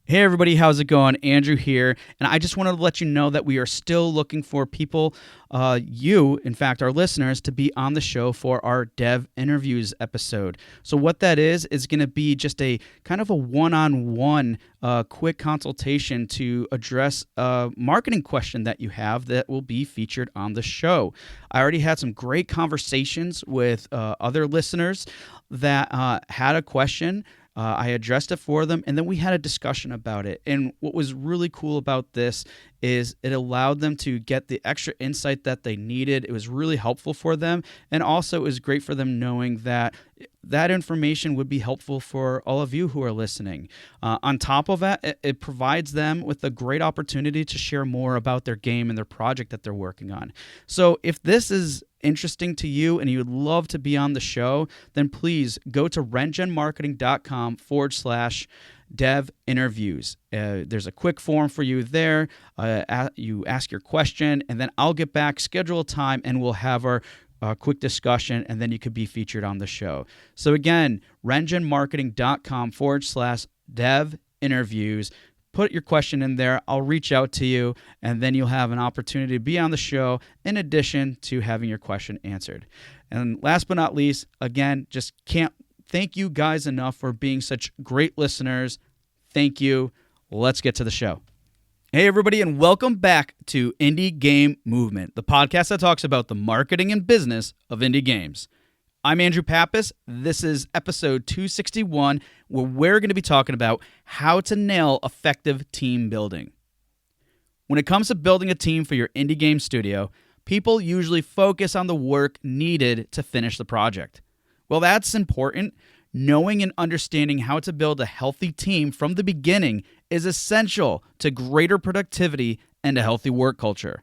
Hey everybody, how's it going? Andrew here, and I just wanted to let you know that we are still looking for people, you, in fact, our listeners, to be on the show for our Dev Interviews episode. So what that is going to be just a kind of a one-on-one quick consultation to address a marketing question that you have that will be featured on the show. I already had some great conversations with other listeners that had a question. I addressed it for them, and then we had a discussion about it. And what was really cool about this is it allowed them to get the extra insight that they needed. It was really helpful for them, and also it was great for them knowing that that information would be helpful for all of you who are listening. On top of that, it provides them with a great opportunity to share more about their game and their project that they're working on. So if this is interesting to you and you would love to be on the show, then please go to rengenmarketing.com/dev interviews. There's a quick form for you there. You ask your question, and then I'll get back, schedule a time, and we'll have our quick discussion, and then you could be featured on the show. So again, rengenmarketing.com/dev interviews. Put your question in there. I'll reach out to you, and then you'll have an opportunity to be on the show in addition to having your question answered. And last but not least, again, just can't thank you guys enough for being such great listeners. Thank you. Let's get to the show. Hey, everybody, and welcome back to Indie Game Movement, the podcast that talks about the marketing and business of indie games. I'm Andrew Pappas. This is episode 261, where we're going to be talking about how to nail effective team building. When it comes to building a team for your indie game studio, people usually focus on the work needed to finish the project. Well, that's important. Knowing and understanding how to build a healthy team from the beginning is essential to greater productivity and a healthy work culture.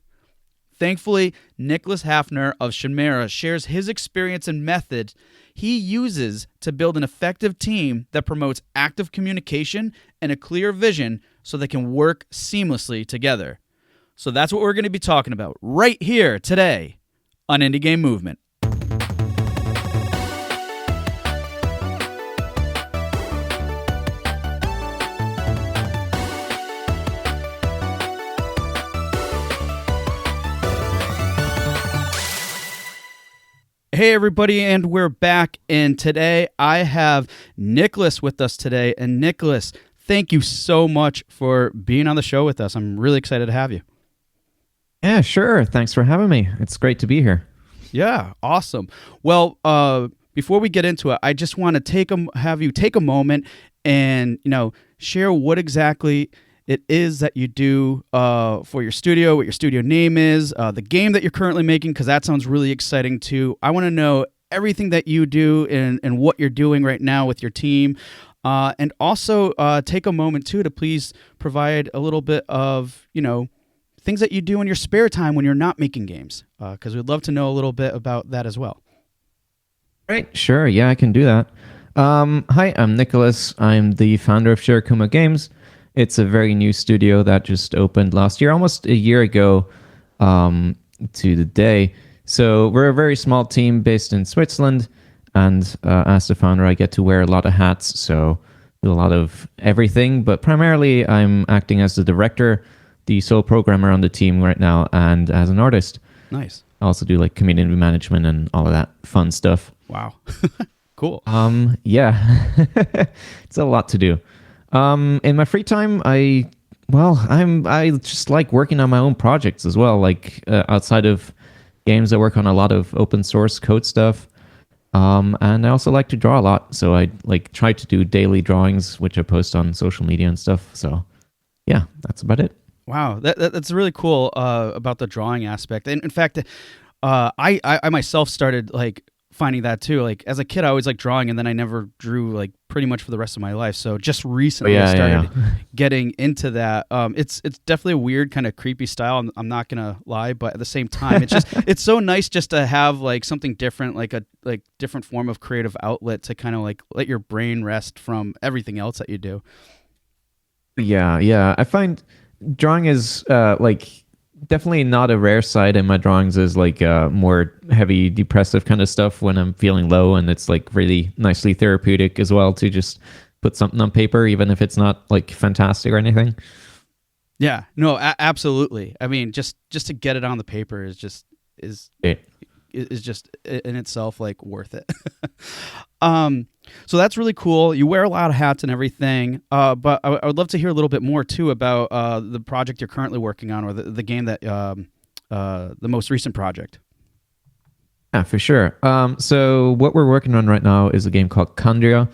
Thankfully, Nicolas Hafner of ShinMera shares his experience and methods he uses to build an effective team that promotes active communication and a clear vision so they can work seamlessly together. So that's what we're going to be talking about right here today on Indie Game Movement. Hey everybody, and we're back, and today I have Nicolas with us today. And Nicolas, thank you so much for being on the show with us. I'm really excited to have you. Yeah, sure. Thanks for having me. It's great to be here. Yeah, awesome. Well, before we get into it, I just want to have you take a moment and share what exactly it is that you do for your studio, what your studio name is, the game that you're currently making, because that sounds really exciting too. I want to know everything that you do and what you're doing right now with your team. And also take a moment too to please provide a little bit of, things that you do in your spare time when you're not making games, because we'd love to know a little bit about that as well. Right, sure. Yeah, I can do that. Hi, I'm Nicolas. I'm the founder of ShinMera Games. It's a very new studio that just opened last year, almost a year ago to the day. So we're a very small team based in Switzerland, and as the founder, I get to wear a lot of hats, so do a lot of everything. But primarily, I'm acting as the director, the sole programmer on the team right now, and as an artist. Nice. I also do like community management and all of that fun stuff. Wow. Cool. Yeah, it's a lot to do. In my free time, I just like working on my own projects as well. Like outside of games, I work on a lot of open source code stuff. And I also like to draw a lot. So I try to do daily drawings, which I post on social media and stuff. So yeah, that's about it. Wow, that's really cool about the drawing aspect. And in fact, I myself started finding that too. Like as a kid, I always liked drawing, and then I never drew pretty much for the rest of my life. So just recently, I started getting into that. It's definitely a weird kind of creepy style. I'm not gonna lie, but at the same time, it's so nice just to have something different, a different form of creative outlet to kind of let your brain rest from everything else that you do. Yeah. I find drawing is definitely not a rare side in my drawings is more heavy depressive kind of stuff when I'm feeling low, and it's really nicely therapeutic as well to just put something on paper, even if it's not like fantastic or anything. Yeah, no, absolutely. I mean, just to get it on the paper is Yeah. is just in itself like worth it. So that's really cool. You wear a lot of hats and everything. But I would love to hear a little bit more too about the project you're currently working on, or the game that the most recent project. Yeah, for sure. So what we're working on right now is a game called Kandria.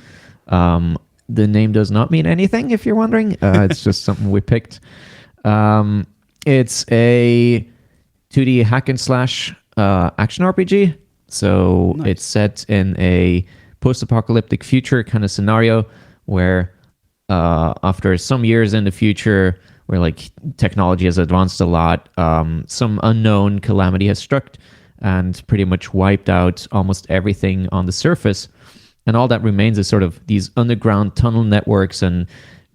The name does not mean anything, if you're wondering. It's just something we picked. It's a 2D hack and slash action RPG. So Nice. It's set in a post-apocalyptic future kind of scenario where after some years in the future, where like technology has advanced a lot, some unknown calamity has struck and pretty much wiped out almost everything on the surface. And all that remains is sort of these underground tunnel networks and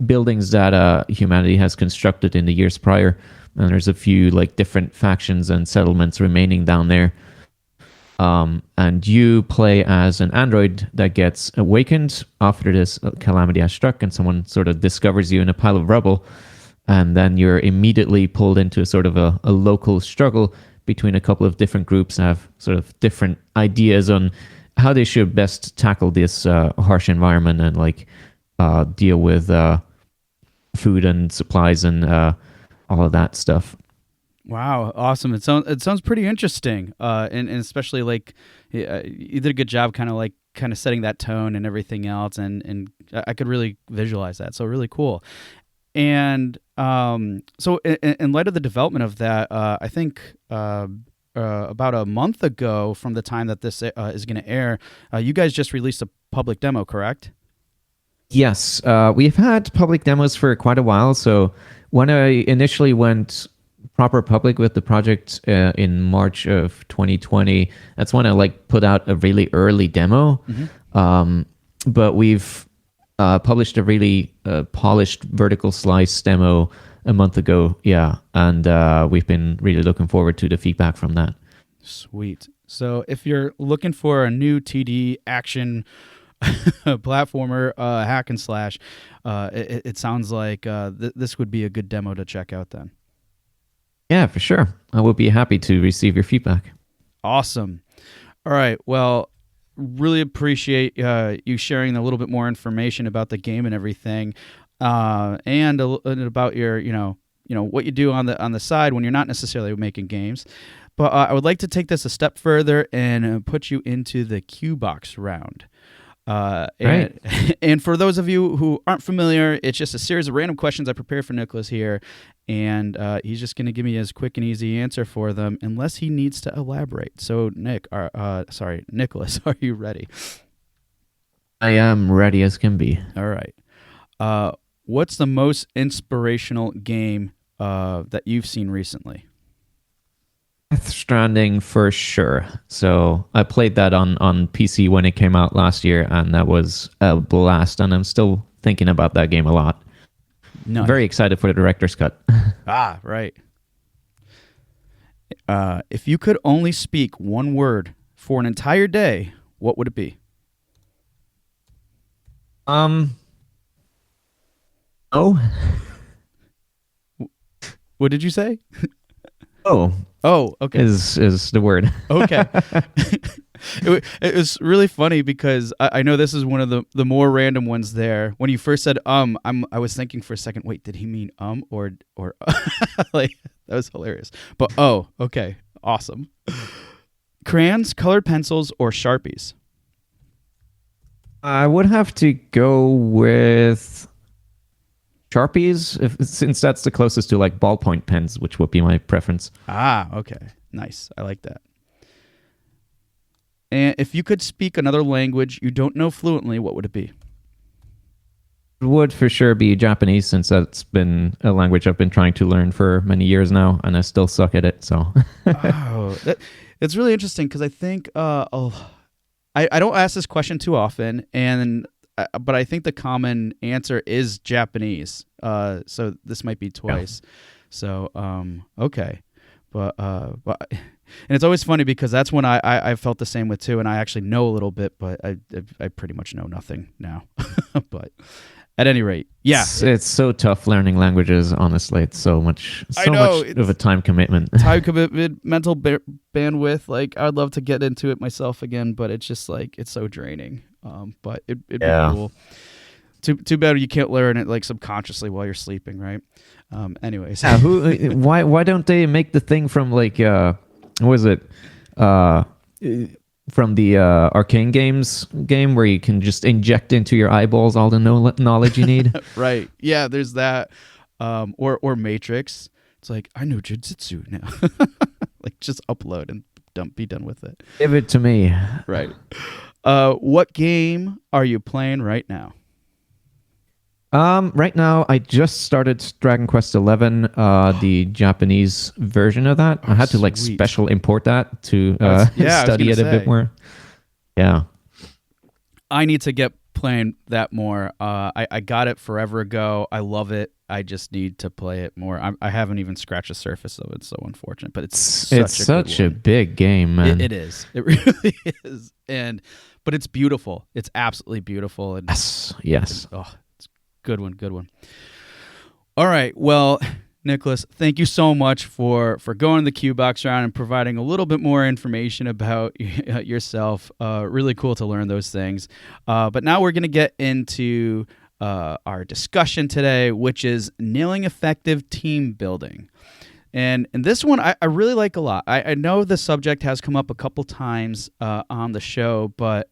buildings that humanity has constructed in the years prior. And there's a few like different factions and settlements remaining down there. And you play as an android that gets awakened after this calamity has struck, and someone sort of discovers you in a pile of rubble. And then you're immediately pulled into a sort of a local struggle between a couple of different groups that have sort of different ideas on how they should best tackle this harsh environment and like deal with food and supplies and all of that stuff. Wow, awesome! It sounds pretty interesting, and especially like you did a good job, kind of setting that tone and everything else, and I could really visualize that. So really cool. And so in light of the development of that, I think about a month ago from the time that this is going to air, you guys just released a public demo, correct? Yes, we've had public demos for quite a while. So when I initially went proper public with the project in March of 2020, that's when I like put out a really early demo. But we've published a really polished vertical slice demo a month ago. Yeah. And we've been really looking forward to the feedback from that. Sweet. So if you're looking for a new TD action platformer hack and slash, it sounds like this would be a good demo to check out then. Yeah, for sure. I will be happy to receive your feedback. Awesome. All right. Well, really appreciate you sharing a little bit more information about the game and everything, and about your, what you do on the side when you're not necessarily making games. But I would like to take this a step further and put you into the Q box round. Right. And for those of you who aren't familiar, it's just a series of random questions I prepared for Nicolas here, and he's just going to give me his quick and easy answer for them, unless he needs to elaborate. So, Nicolas, are you ready? I am ready as can be. All right. What's the most inspirational game that you've seen recently? Death Stranding for sure. So I played that on PC when it came out last year, and that was a blast. And I'm still thinking about that game a lot. Nice. Very excited for the director's cut. Right. If you could only speak one word for an entire day, what would it be? Oh. What did you say? Oh, okay. Is the word. Okay. It was really funny because I know this is one of the more random ones there. When you first said I was thinking for a second, wait, did he mean or like, that was hilarious. But okay. Awesome. Crayons, colored pencils, or Sharpies? I would have to go with Sharpies, since that's the closest to like ballpoint pens, which would be my preference. Okay. Nice. I like that. And if you could speak another language you don't know fluently, what would it be? It would for sure be Japanese, since that's been a language I've been trying to learn for many years now, and I still suck at it. So, it's really interesting because I think I don't ask this question too often, but I think the common answer is Japanese. So this might be twice. Yeah. So okay, but and it's always funny because that's when I felt the same with too, and I actually know a little bit, but I pretty much know nothing now. But at any rate, yeah, it's so tough learning languages. Honestly, it's so much of a time commitment. Mental bandwidth. Like I'd love to get into it myself again, but it's just like it's so draining. But it'd be cool. Too bad you can't learn it like subconsciously while you're sleeping, right? Anyways, why don't they make the thing from like what was it? From the Arcane Games game where you can just inject into your eyeballs all the knowledge you need. Right. Yeah, there's that. Or Matrix. It's like, I know Jiu-Jitsu now. Like, just upload and be done with it. Give it to me. Right. What game are you playing right now? Right now, I just started Dragon Quest XI, the Japanese version of that. I had to like special import that to study it a bit more. Yeah. I need to get playing that more. I got it forever ago. I love it. I just need to play it more. I haven't even scratched the surface of it, so unfortunate. But it's such a big game, man. It is. It really is. But it's beautiful. It's absolutely beautiful. And yes. Good one. All right. Well, Nicholas, thank you so much for going the Q Box round and providing a little bit more information about yourself. Really cool to learn those things. But now we're going to get into our discussion today, which is nailing effective team building. And this one I really like a lot. I know the subject has come up a couple times on the show, but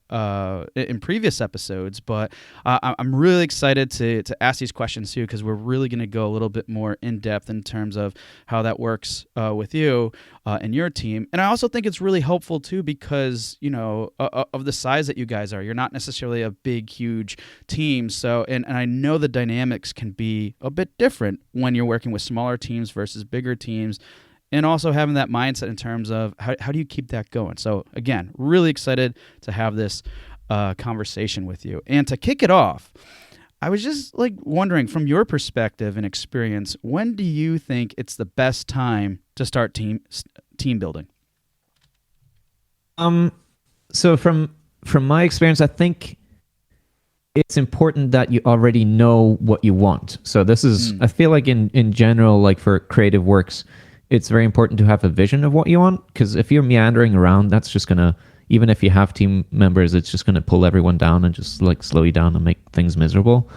in previous episodes. But I'm really excited to ask these questions too, because we're really going to go a little bit more in depth in terms of how that works with you and your team. And I also think it's really helpful too, because of the size that you guys are. You're not necessarily a big, huge team. So and I know the dynamics can be a bit different when you're working with smaller teams versus bigger teams. And also having that mindset in terms of how do you keep that going. So again, really excited to have this conversation with you. And to kick it off, I was just like wondering from your perspective and experience, when do you think it's the best time to start team building? So from my experience, I think it's important that you already know what you want. So this is, I feel like in general, like for creative works, it's very important to have a vision of what you want. Because if you're meandering around, that's just going to, even if you have team members, it's just going to pull everyone down and just like slow you down and make things miserable.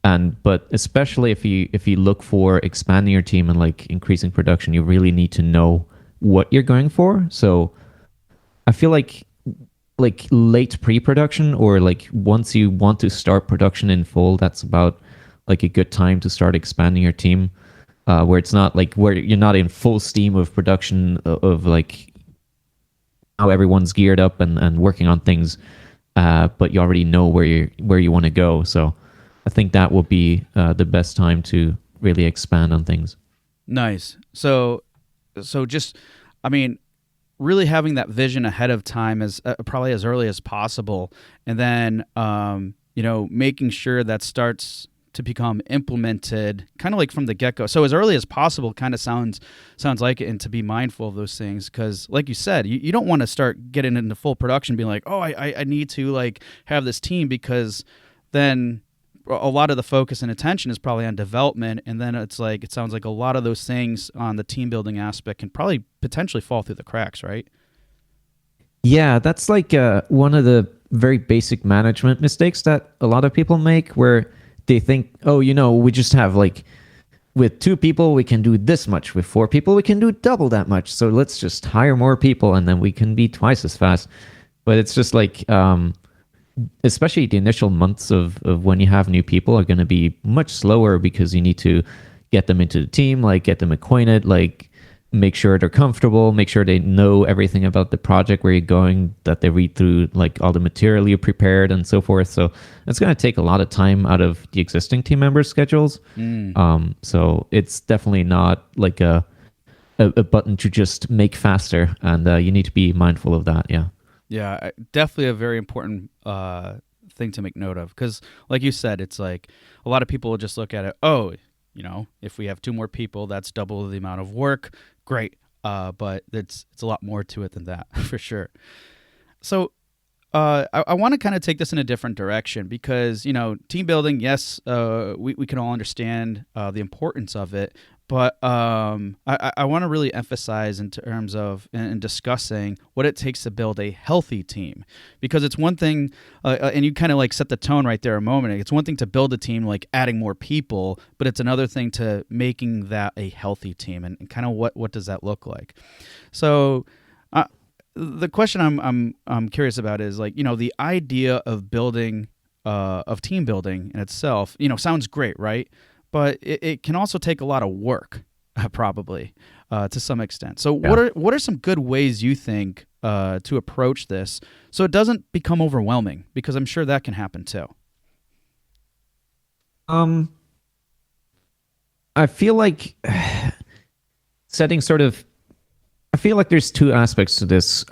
But especially if you look for expanding your team and like increasing production, you really need to know what you're going for. So I feel like late pre-production or like once you want to start production in full, that's about like a good time to start expanding your team, where it's not like where you're not in full steam of production of like how everyone's geared up and working on things, but you already know where you want to go. So I think that will be the best time to really expand on things. Nice. So just, I mean, really having that vision ahead of time as probably as early as possible, and then making sure that starts to become implemented kind of like from the get-go. So as early as possible kind of sounds like it, and to be mindful of those things, because like you said, you don't want to start getting into full production being like, oh, I need to like have this team, because then a lot of the focus and attention is probably on development, and then it's like it sounds like a lot of those things on the team building aspect can probably potentially fall through the cracks, right? Yeah, that's like one of the very basic management mistakes that a lot of people make, where they think, oh, we just have like, with 2 people we can do this much, with 4 people we can do double that much, so let's just hire more people and then we can be twice as fast. But it's just like especially the initial months of when you have new people are going to be much slower, because you need to get them into the team, like get them acquainted, like make sure they're comfortable, make sure they know everything about the project, where you're going, that they read through like all the material you prepared and so forth. So it's going to take a lot of time out of the existing team members' schedules. So it's definitely not like a button to just make faster, and you need to be mindful of that. Yeah, definitely a very important thing to make note of, because like you said, it's like a lot of people will just look at it, if we have 2 more people, that's double the amount of work. Great. but it's a lot more to it than that for sure. So I want to kind of take this in a different direction because, team building, yes, we can all understand the importance of it. But I want to really emphasize in terms of in discussing what it takes to build a healthy team. Because it's one thing, and you kind of like set the tone right there a moment. It's one thing to build a team, like adding more people, but it's another thing to making that a healthy team. And kind of what does that look like? So the question I'm curious about is like, the idea of building of team building in itself, sounds great, right? But it can also take a lot of work, probably to some extent. So Yeah. what are some good ways you think to approach this so it doesn't become overwhelming? Because I'm sure that can happen too. Um, I feel like setting sort of I feel like there's two aspects to this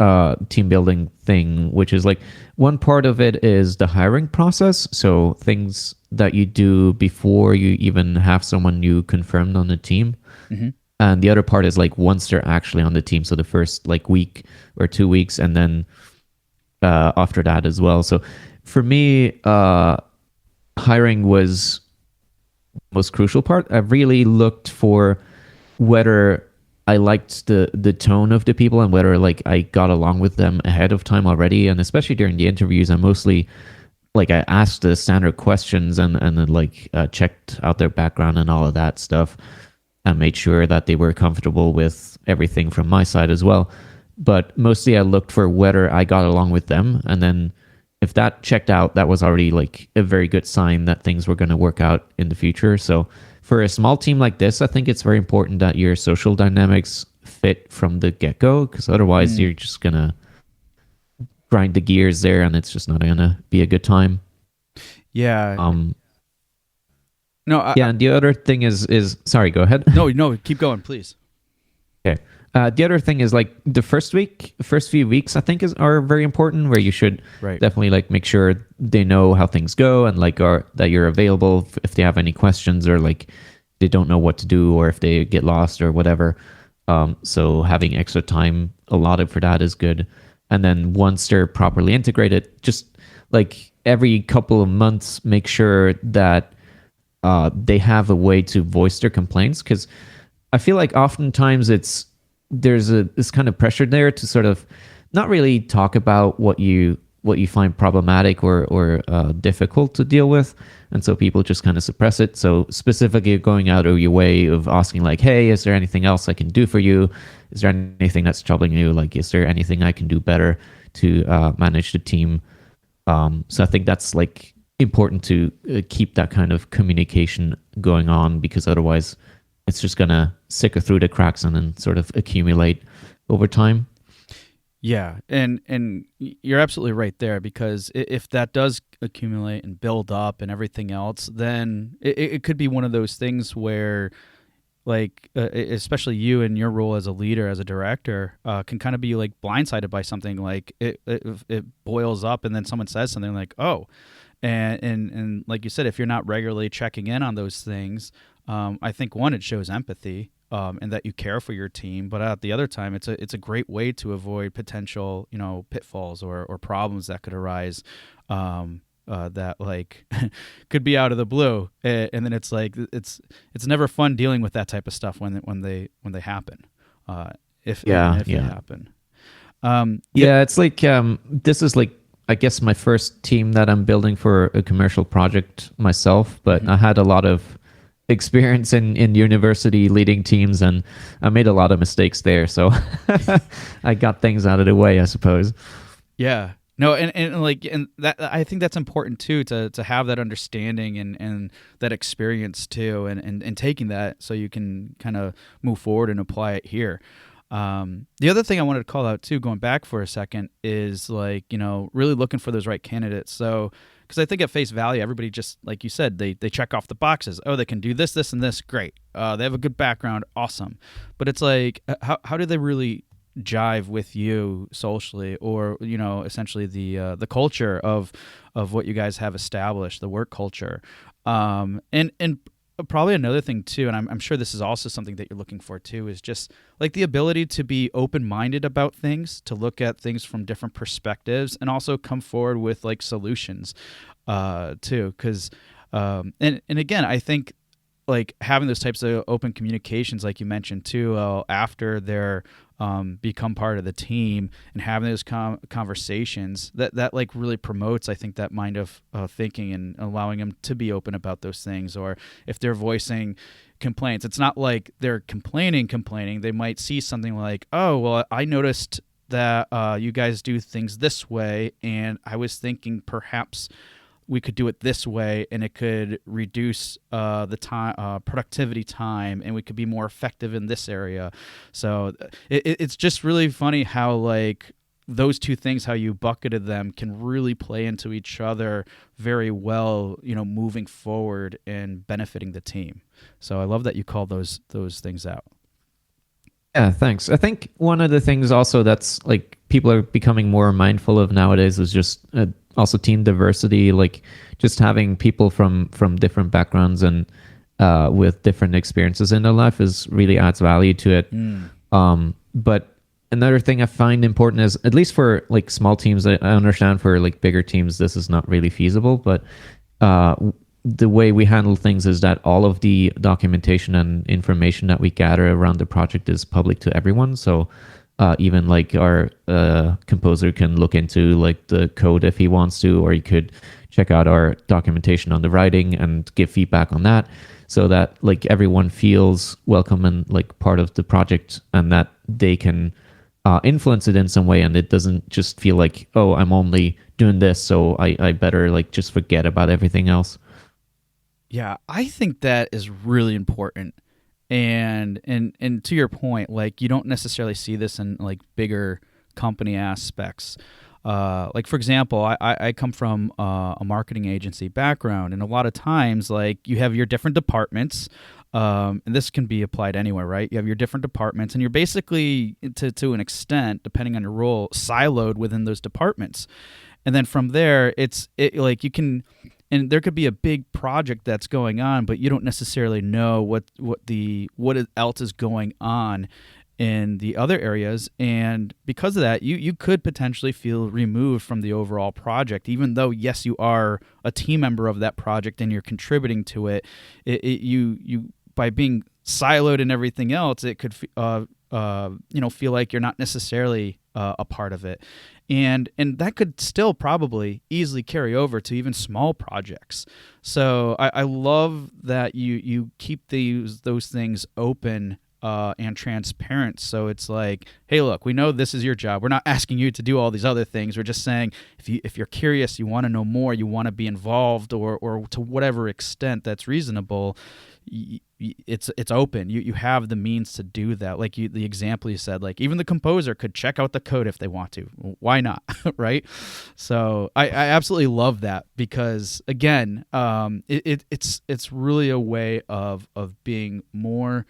team building thing, which is like one part of it is the hiring process. So things that you do before you even have someone new confirmed on the team. Hmm. And the other part is like once they're actually on the team. So the first like week or 2 weeks, and then after that as well. So for me, hiring was most crucial part. I really looked for whether I liked the tone of the people and whether like I got along with them ahead of time already, and especially during the interviews, I mostly like I asked the standard questions and then like checked out their background and all of that stuff, and made sure that they were comfortable with everything from my side as well. But mostly I looked for whether I got along with them, and then if that checked out, that was already like a very good sign that things were going to work out in the future. So for a small team like this, I think it's very important that your social dynamics fit from the get go, because otherwise Mm, you're just going to grind the gears there and it's just not going to be a good time. yeah. Um, No, yeah. And the other thing is sorry, go ahead. no. Keep going, please. Okay. The other thing is like the first few weeks, I think are very important, where you should Right. definitely like make sure they know how things go and like are that you're available if they have any questions, or like they don't know what to do, or if they get lost or whatever. So having extra time allotted for that is good. And then once they're properly integrated, just like every couple of months, make sure that they have a way to voice their complaints, because I feel like oftentimes there's this kind of pressure there to sort of not really talk about what you find problematic or difficult to deal with, and so people just kind of suppress it. So specifically going out of your way of asking like, hey, is there anything else I can do for you? Is there anything that's troubling you? Like, is there anything I can do better to manage the team? So I think that's like important to keep that kind of communication going on, because otherwise it's just gonna sickle through the cracks and then sort of accumulate over time. Yeah, and you're absolutely right there, because if that does accumulate and build up and everything else, then it could be one of those things where, like, especially you in your role as a leader, as a director, can kind of be like blindsided by something. Like it boils up, and then someone says something like, "Oh," and like you said, if you're not regularly checking in on those things, I think one, it shows empathy, and that you care for your team. But at the other time, it's a great way to avoid potential pitfalls or problems that could arise. That like could be out of the blue, and then it's like it's never fun dealing with that type of stuff when they happen, if even Yeah, if they yeah. happen. Yeah. Yeah, it's like this is like I guess my first team that I'm building for a commercial project myself, but Mhm. I had a lot of experience in university leading teams, and I made a lot of mistakes there. So I got things out of the way, I suppose. Yeah. No, and like and that I think that's important too, to have that understanding and that experience too, and taking that so you can kind of move forward and apply it here. The other thing I wanted to call out too, going back for a second, is like really looking for those right candidates. So because I think at face value, everybody just like you said, they check off the boxes. Oh, they can do this, this, and this. Great. They have a good background. Awesome. But it's like how do they really jive with you socially, or essentially the culture of what you guys have established, the work culture, and probably another thing too, and I'm sure this is also something that you're looking for too, is just like the ability to be open-minded about things, to look at things from different perspectives, and also come forward with like solutions, too. Because, and again, I think like having those types of open communications, like you mentioned too, after they're become part of the team and having those conversations, that like really promotes, I think, that mind of thinking and allowing them to be open about those things. Or if they're voicing complaints, it's not like they're complaining. They might see something like, oh, well, I noticed that you guys do things this way, and I was thinking perhaps we could do it this way, and it could reduce the time, productivity time, and we could be more effective in this area. So it's just really funny how like those two things, how you bucketed them, can really play into each other very well, moving forward and benefiting the team. So I love that you call those things out. Yeah, thanks. I think one of the things also that's like people are becoming more mindful of nowadays is just also team diversity, like just having people from different backgrounds and with different experiences in their life is really adds value to it. But another thing I find important is, at least for like small teams, I understand for like bigger teams this is not really feasible, but uh, the way we handle things is that all of the documentation and information that we gather around the project is public to everyone. So even like our composer can look into like the code if he wants to, or he could check out our documentation on the writing and give feedback on that, so that like everyone feels welcome and like part of the project, and that they can influence it in some way, and it doesn't just feel like, oh, I'm only doing this, so I better like just forget about everything else. Yeah, I think that is really important. And to your point, like you don't necessarily see this in like bigger company aspects. Like for example, I come from a marketing agency background, and a lot of times like you have your different departments, and this can be applied anywhere, right? You have your different departments, and you're basically, to an extent, depending on your role, siloed within those departments. And then from there, like you can, and there could be a big project that's going on, but you don't necessarily know what else is going on in the other areas. And because of that, you could potentially feel removed from the overall project, even though yes, you are a team member of that project and you're contributing to it. You by being siloed in everything else, it could feel like you're not necessarily a part of it. And that could still probably easily carry over to even small projects. So I love that you keep those things open and transparent. So it's like, hey, look, we know this is your job. We're not asking you to do all these other things. We're just saying if you're curious, you want to know more, you want to be involved, or to whatever extent that's reasonable, it's open. You have the means to do that. Like the example you said, like even the composer could check out the code if they want to. Why not? Right? So I absolutely love that, because again, it's really a way of being more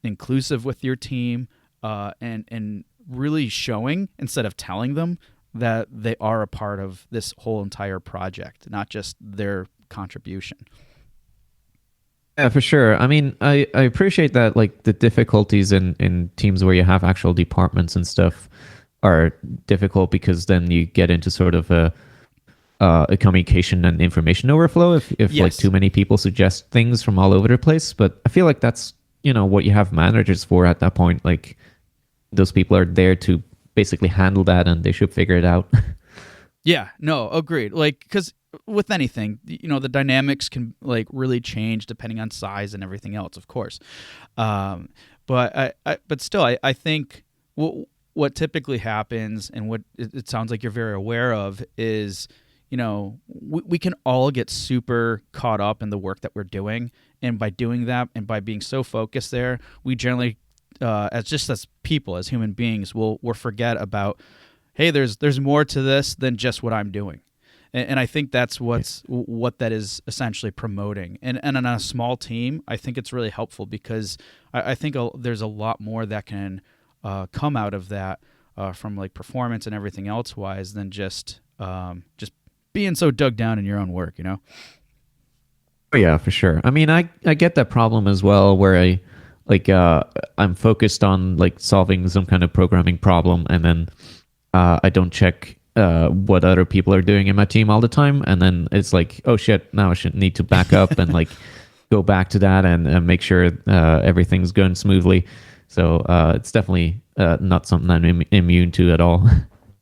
inclusive with your team, and really showing, instead of telling them, that they are a part of this whole entire project, not just their contribution. Yeah, for sure. I mean, I appreciate that like the difficulties in teams where you have actual departments and stuff are difficult, because then you get into sort of a communication and information overflow if like Yes. too many people suggest things from all over the place. But I feel like that's what you have managers for at that point. Like those people are there to basically handle that, and they should figure it out. Yeah, no, agreed. Like, because with anything, the dynamics can like really change depending on size and everything else, of course. But still, I think what typically happens, and what it sounds like you're very aware of, is we can all get super caught up in the work that we're doing, and by doing that and by being so focused there, we generally, as people, as human beings, we'll forget about, hey, there's more to this than just what I'm doing. And I think that's what that is essentially promoting. And on a small team, I think it's really helpful, because I think there's a lot more that can come out of that, from like performance and everything else wise, than just being so dug down in your own work. Oh yeah, for sure. I mean, I get that problem as well, where like I'm focused on like solving some kind of programming problem, and then I don't check what other people are doing in my team all the time, and then it's like, oh shit, now I should need to back up and like go back to that and make sure everything's going smoothly. So it's definitely not something I'm immune to at all.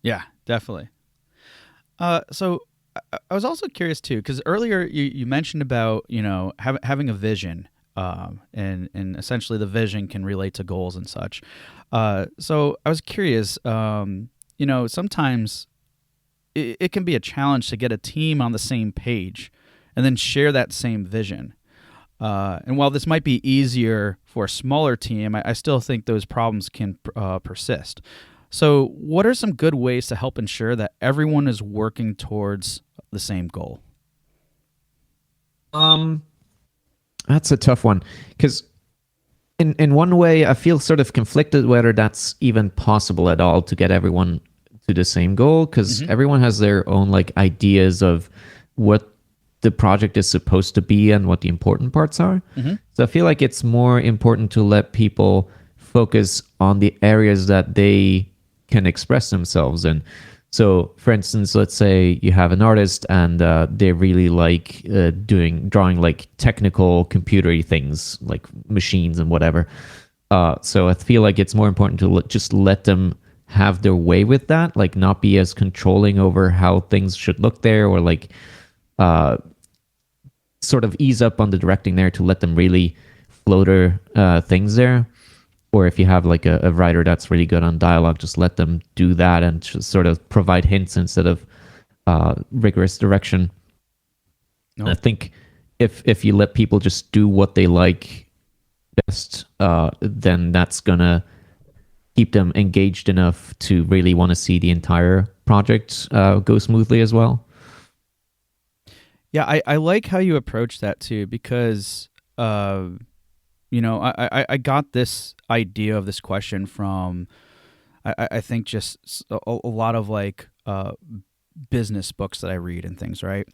Yeah, definitely. So I was also curious too, because earlier you mentioned about having a vision, and essentially the vision can relate to goals and such. So I was curious. Sometimes it can be a challenge to get a team on the same page, and then share that same vision. And while this might be easier for a smaller team, I still think those problems can persist. So, what are some good ways to help ensure that everyone is working towards the same goal? Um, that's a tough one because in one way I feel sort of conflicted whether that's even possible at all to get everyone to the same goal, because Hmm. everyone has their own like ideas of what the project is supposed to be and what the important parts are. Hmm. So I feel like it's more important to let people focus on the areas that they can express themselves in. So, for instance, let's say you have an artist and they really like drawing like technical computery things, like machines and whatever. So I feel like it's more important to just let them have their way with that, like not be as controlling over how things should look there, or like uh, sort of ease up on the directing there to let them really floater things there. Or if you have like a writer that's really good on dialogue, just let them do that and just sort of provide hints instead of rigorous direction. And I Nope. think if you let people just do what they like best, then that's gonna keep them engaged enough to really want to see the entire project go smoothly as well. Yeah, I like how you approach that too, because I got this idea of this question from I think just a lot of like business books that I read and things, right?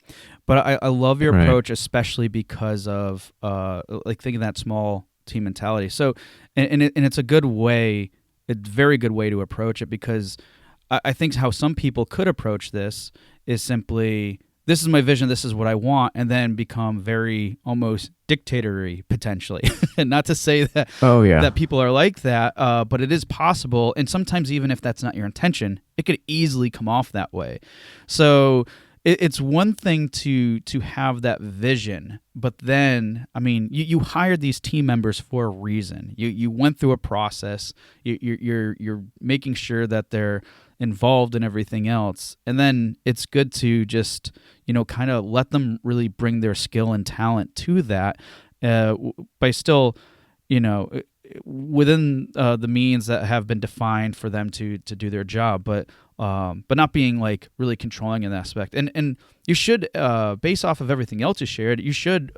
But I love your Right. approach, especially because of like thinking that small team mentality. So, and it's a good way, a very good way to approach it, because I think how some people could approach this is simply, this is my vision, this is what I want, and then become very almost dictatorly potentially. And not to say Oh yeah. that people are like that, but it is possible. And sometimes, even if that's not your intention, it could easily come off that way. So it's one thing to have that vision, but then, I mean, you hired these team members for a reason. You went through a process. You're making sure that they're involved in everything else, and then it's good to just kind of let them really bring their skill and talent to that, by still you know within the means that have been defined for them to do their job, but not being like really controlling in that aspect. And you should, based off of everything else you shared, you should,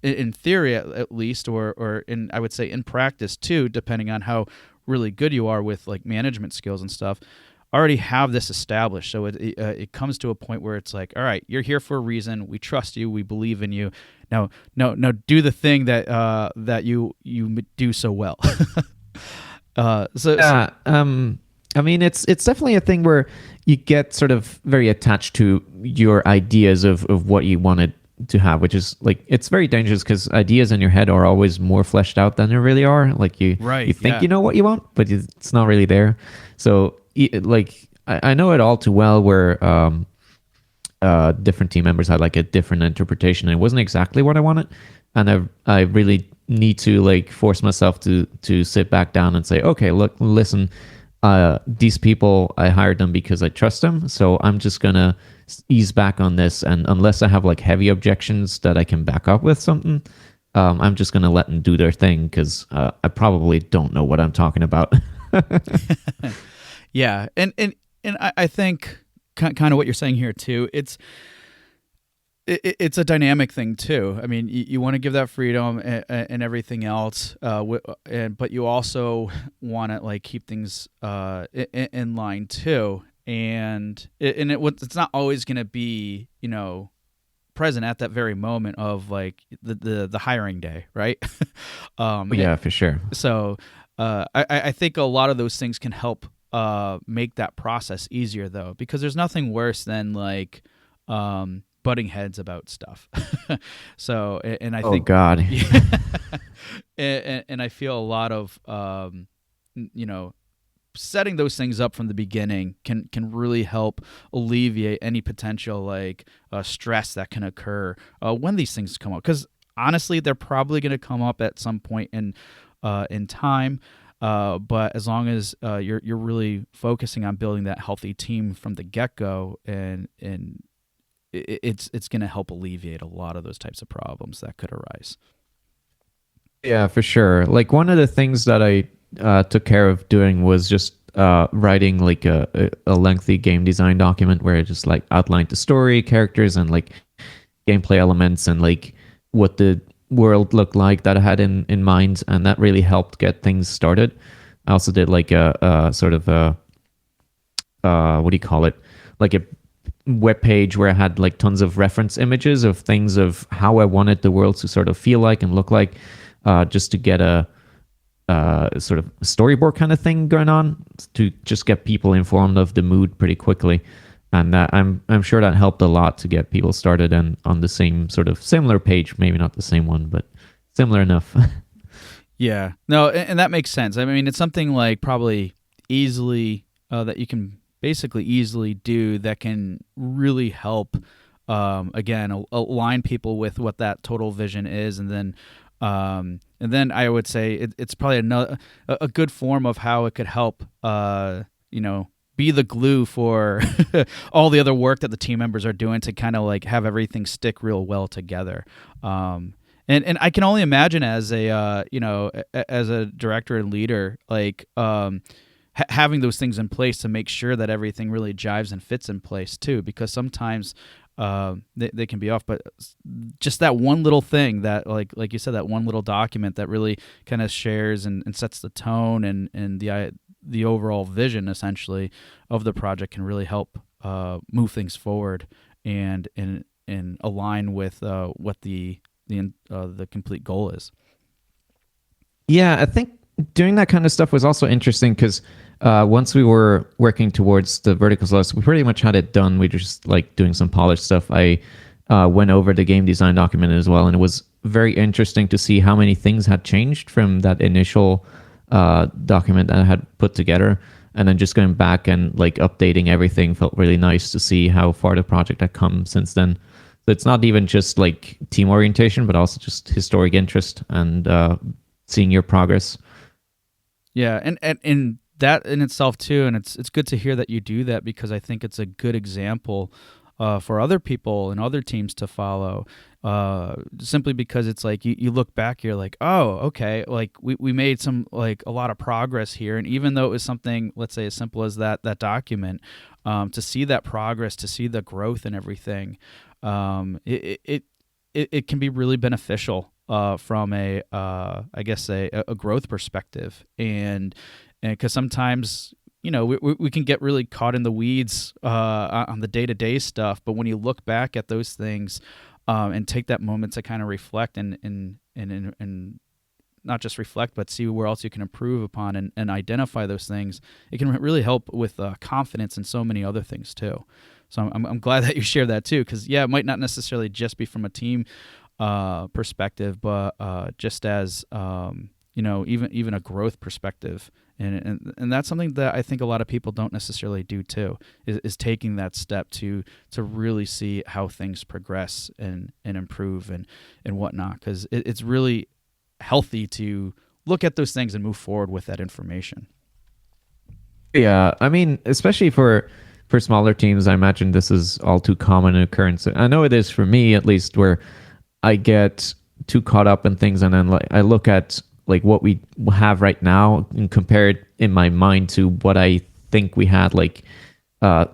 in theory at least, or in, I would say, in practice too, depending on how really good you are with like management skills and stuff, already have this established. So it comes to a point where it's like, all right, you're here for a reason. We trust you. We believe in you. Now, no, do the thing that you do so well. So Yeah. I mean, it's definitely a thing where you get sort of very attached to your ideas of what you wanted to have, which is like, it's very dangerous because ideas in your head are always more fleshed out than they really are. Like you right, think yeah. you know what you want, but it's not really there. So like I know it all too well where different team members had like a different interpretation. And it wasn't exactly what I wanted, and I really need to like force myself to sit back down and say, okay, look, listen, these people, I hired them because I trust them, so I'm just gonna ease back on this, and unless I have like heavy objections that I can back up with something, I'm just gonna let them do their thing because I probably don't know what I'm talking about. Yeah, and I think kind of what you're saying here too. It's a dynamic thing too. I mean, you want to give that freedom and everything else, but you also want to like keep things in line too. And it's not always going to be present at that very moment of like the hiring day, right? um, it- Yeah, for sure. so I think a lot of those things can help make that process easier, though, because there's nothing worse than like butting heads about stuff. And I Oh think, God. yeah, and I feel a lot of you know, setting those things up from the beginning can really help alleviate any potential like stress that can occur when these things come up. Because honestly, they're probably going to come up at some point in time. But as long as you're really focusing on building that healthy team from the get go, and it's going to help alleviate a lot of those types of problems that could arise. Yeah, for sure. Like one of the things that I took care of doing was just writing like a lengthy game design document where I just like outlined the story, characters, and like gameplay elements, and like what the world looked like that I had in mind, and that really helped get things started. I also did like a sort of a what do you call it? Like a web page where I had like tons of reference images of things of how I wanted the world to sort of feel like and look like, just to get a sort of storyboard kind of thing going on to just get people informed of the mood pretty quickly. And I'm sure that helped a lot to get people started and on the same sort of similar page, maybe not the same one, but similar enough. Yeah, no, and that makes sense. I mean, it's something like probably easily that you can basically easily do that can really help. Again, align people with what that total vision is, and then I would say it's probably a good form of how it could help. Be the glue for all the other work that the team members are doing to kind of like have everything stick real well together. And I can only imagine as as a director and leader, like having those things in place to make sure that everything really jives and fits in place too, because sometimes they can be off. But just that one little thing that like you said, that one little document that really kind of shares and sets the tone and the overall vision essentially of the project can really help move things forward and align with what the complete goal is. Yeah, I think doing that kind of stuff was also interesting because once we were working towards the vertical slice, we pretty much had it done. We just like doing some polished stuff. I went over the game design document as well, and it was very interesting to see how many things had changed from that initial document that I had put together. And then just going back and like updating everything felt really nice to see how far the project had come since then. So it's not even just like team orientation, but also just historic interest and seeing your progress. Yeah, and that in itself too, and it's good to hear that you do that because I think it's a good example for other people and other teams to follow. Simply because it's like you look back, you're like, oh, okay, like we made some like a lot of progress here, and even though it was something, let's say, as simple as that document, to see that progress, to see the growth and everything, it can be really beneficial from I guess a growth perspective, and because sometimes we can get really caught in the weeds on the day-to-day stuff, but when you look back at those things and take that moment to kind of reflect and not just reflect, but see where else you can improve upon and identify those things, it can really help with confidence and so many other things too. So I'm glad that you share that too, because yeah, it might not necessarily just be from a team perspective, but just as even a growth perspective, and that's something that I think a lot of people don't necessarily do too, is taking that step to really see how things progress and improve and whatnot, because it's really healthy to look at those things and move forward with that information. Yeah, I mean, especially for smaller teams, I imagine this is all too common an occurrence. I know it is for me at least, where I get too caught up in things, and then like I look at like what we have right now and compare it in my mind to what I think we had like 4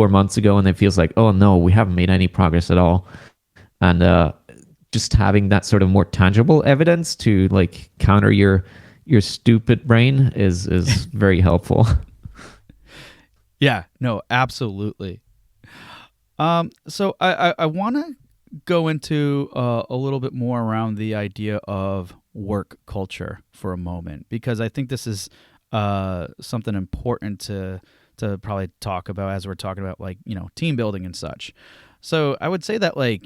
months ago, and it feels like, oh no, we haven't made any progress at all. And just having that sort of more tangible evidence to like counter your stupid brain is very helpful. Yeah, no, absolutely. So I want to go into a little bit more around the idea of work culture for a moment, because I think this is something important to probably talk about as we're talking about, like, team building and such. So I would say that, like,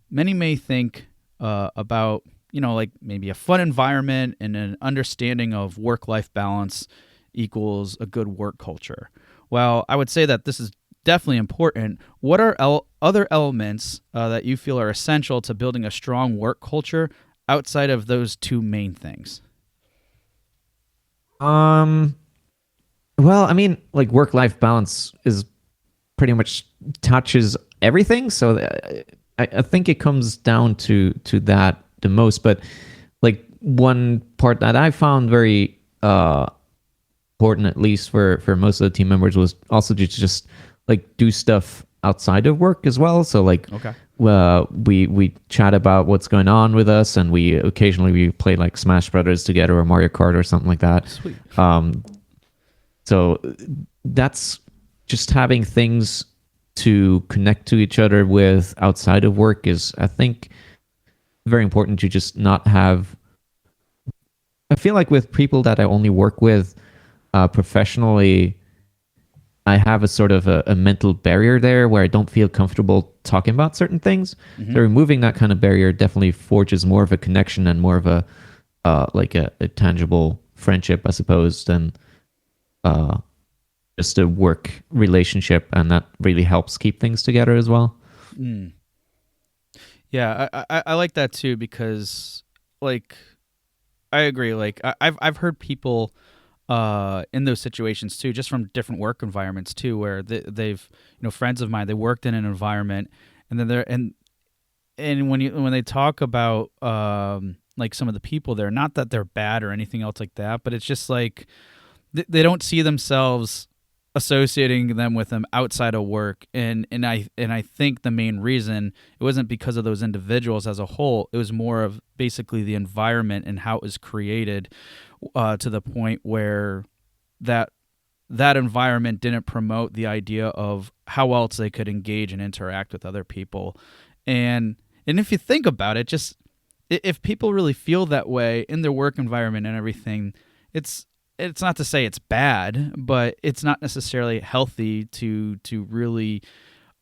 many may think about, like maybe a fun environment and an understanding of work-life balance equals a good work culture. Well, I would say that this is definitely important. What are other elements that you feel are essential to building a strong work culture outside of those two main things? Um, well, I mean, like work-life balance is pretty much touches everything. So I think it comes down to that the most. But like one part that I found very important, at least for most of the team members, was also to just like do stuff outside of work as well. So like Okay. we chat about what's going on with us, and we occasionally we play like Smash Brothers together or Mario Kart or something like that. Sweet. So that's just having things to connect to each other with outside of work is, I think, very important to just not have. I feel like with people that I only work with professionally, I have a sort of a mental barrier there where I don't feel comfortable talking about certain things. Mm-hmm. So removing that kind of barrier definitely forges more of a connection and more of a like a tangible friendship, I suppose, than uh, just a work relationship, and that really helps keep things together as well. Mm. Yeah, I like that too, because, like, I agree. Like, I've heard people in those situations too, just from different work environments too, where they've, friends of mine, they worked in an environment, and then and when they talk about like some of the people there, not that they're bad or anything else like that, but it's just like they don't see themselves associating with them outside of work, and I think the main reason, it wasn't because of those individuals as a whole. It was more of basically the environment and how it was created, to the point where that environment didn't promote the idea of how else they could engage and interact with other people. And if you think about it, just if people really feel that way in their work environment and everything, it's not to say it's bad, but it's not necessarily healthy to really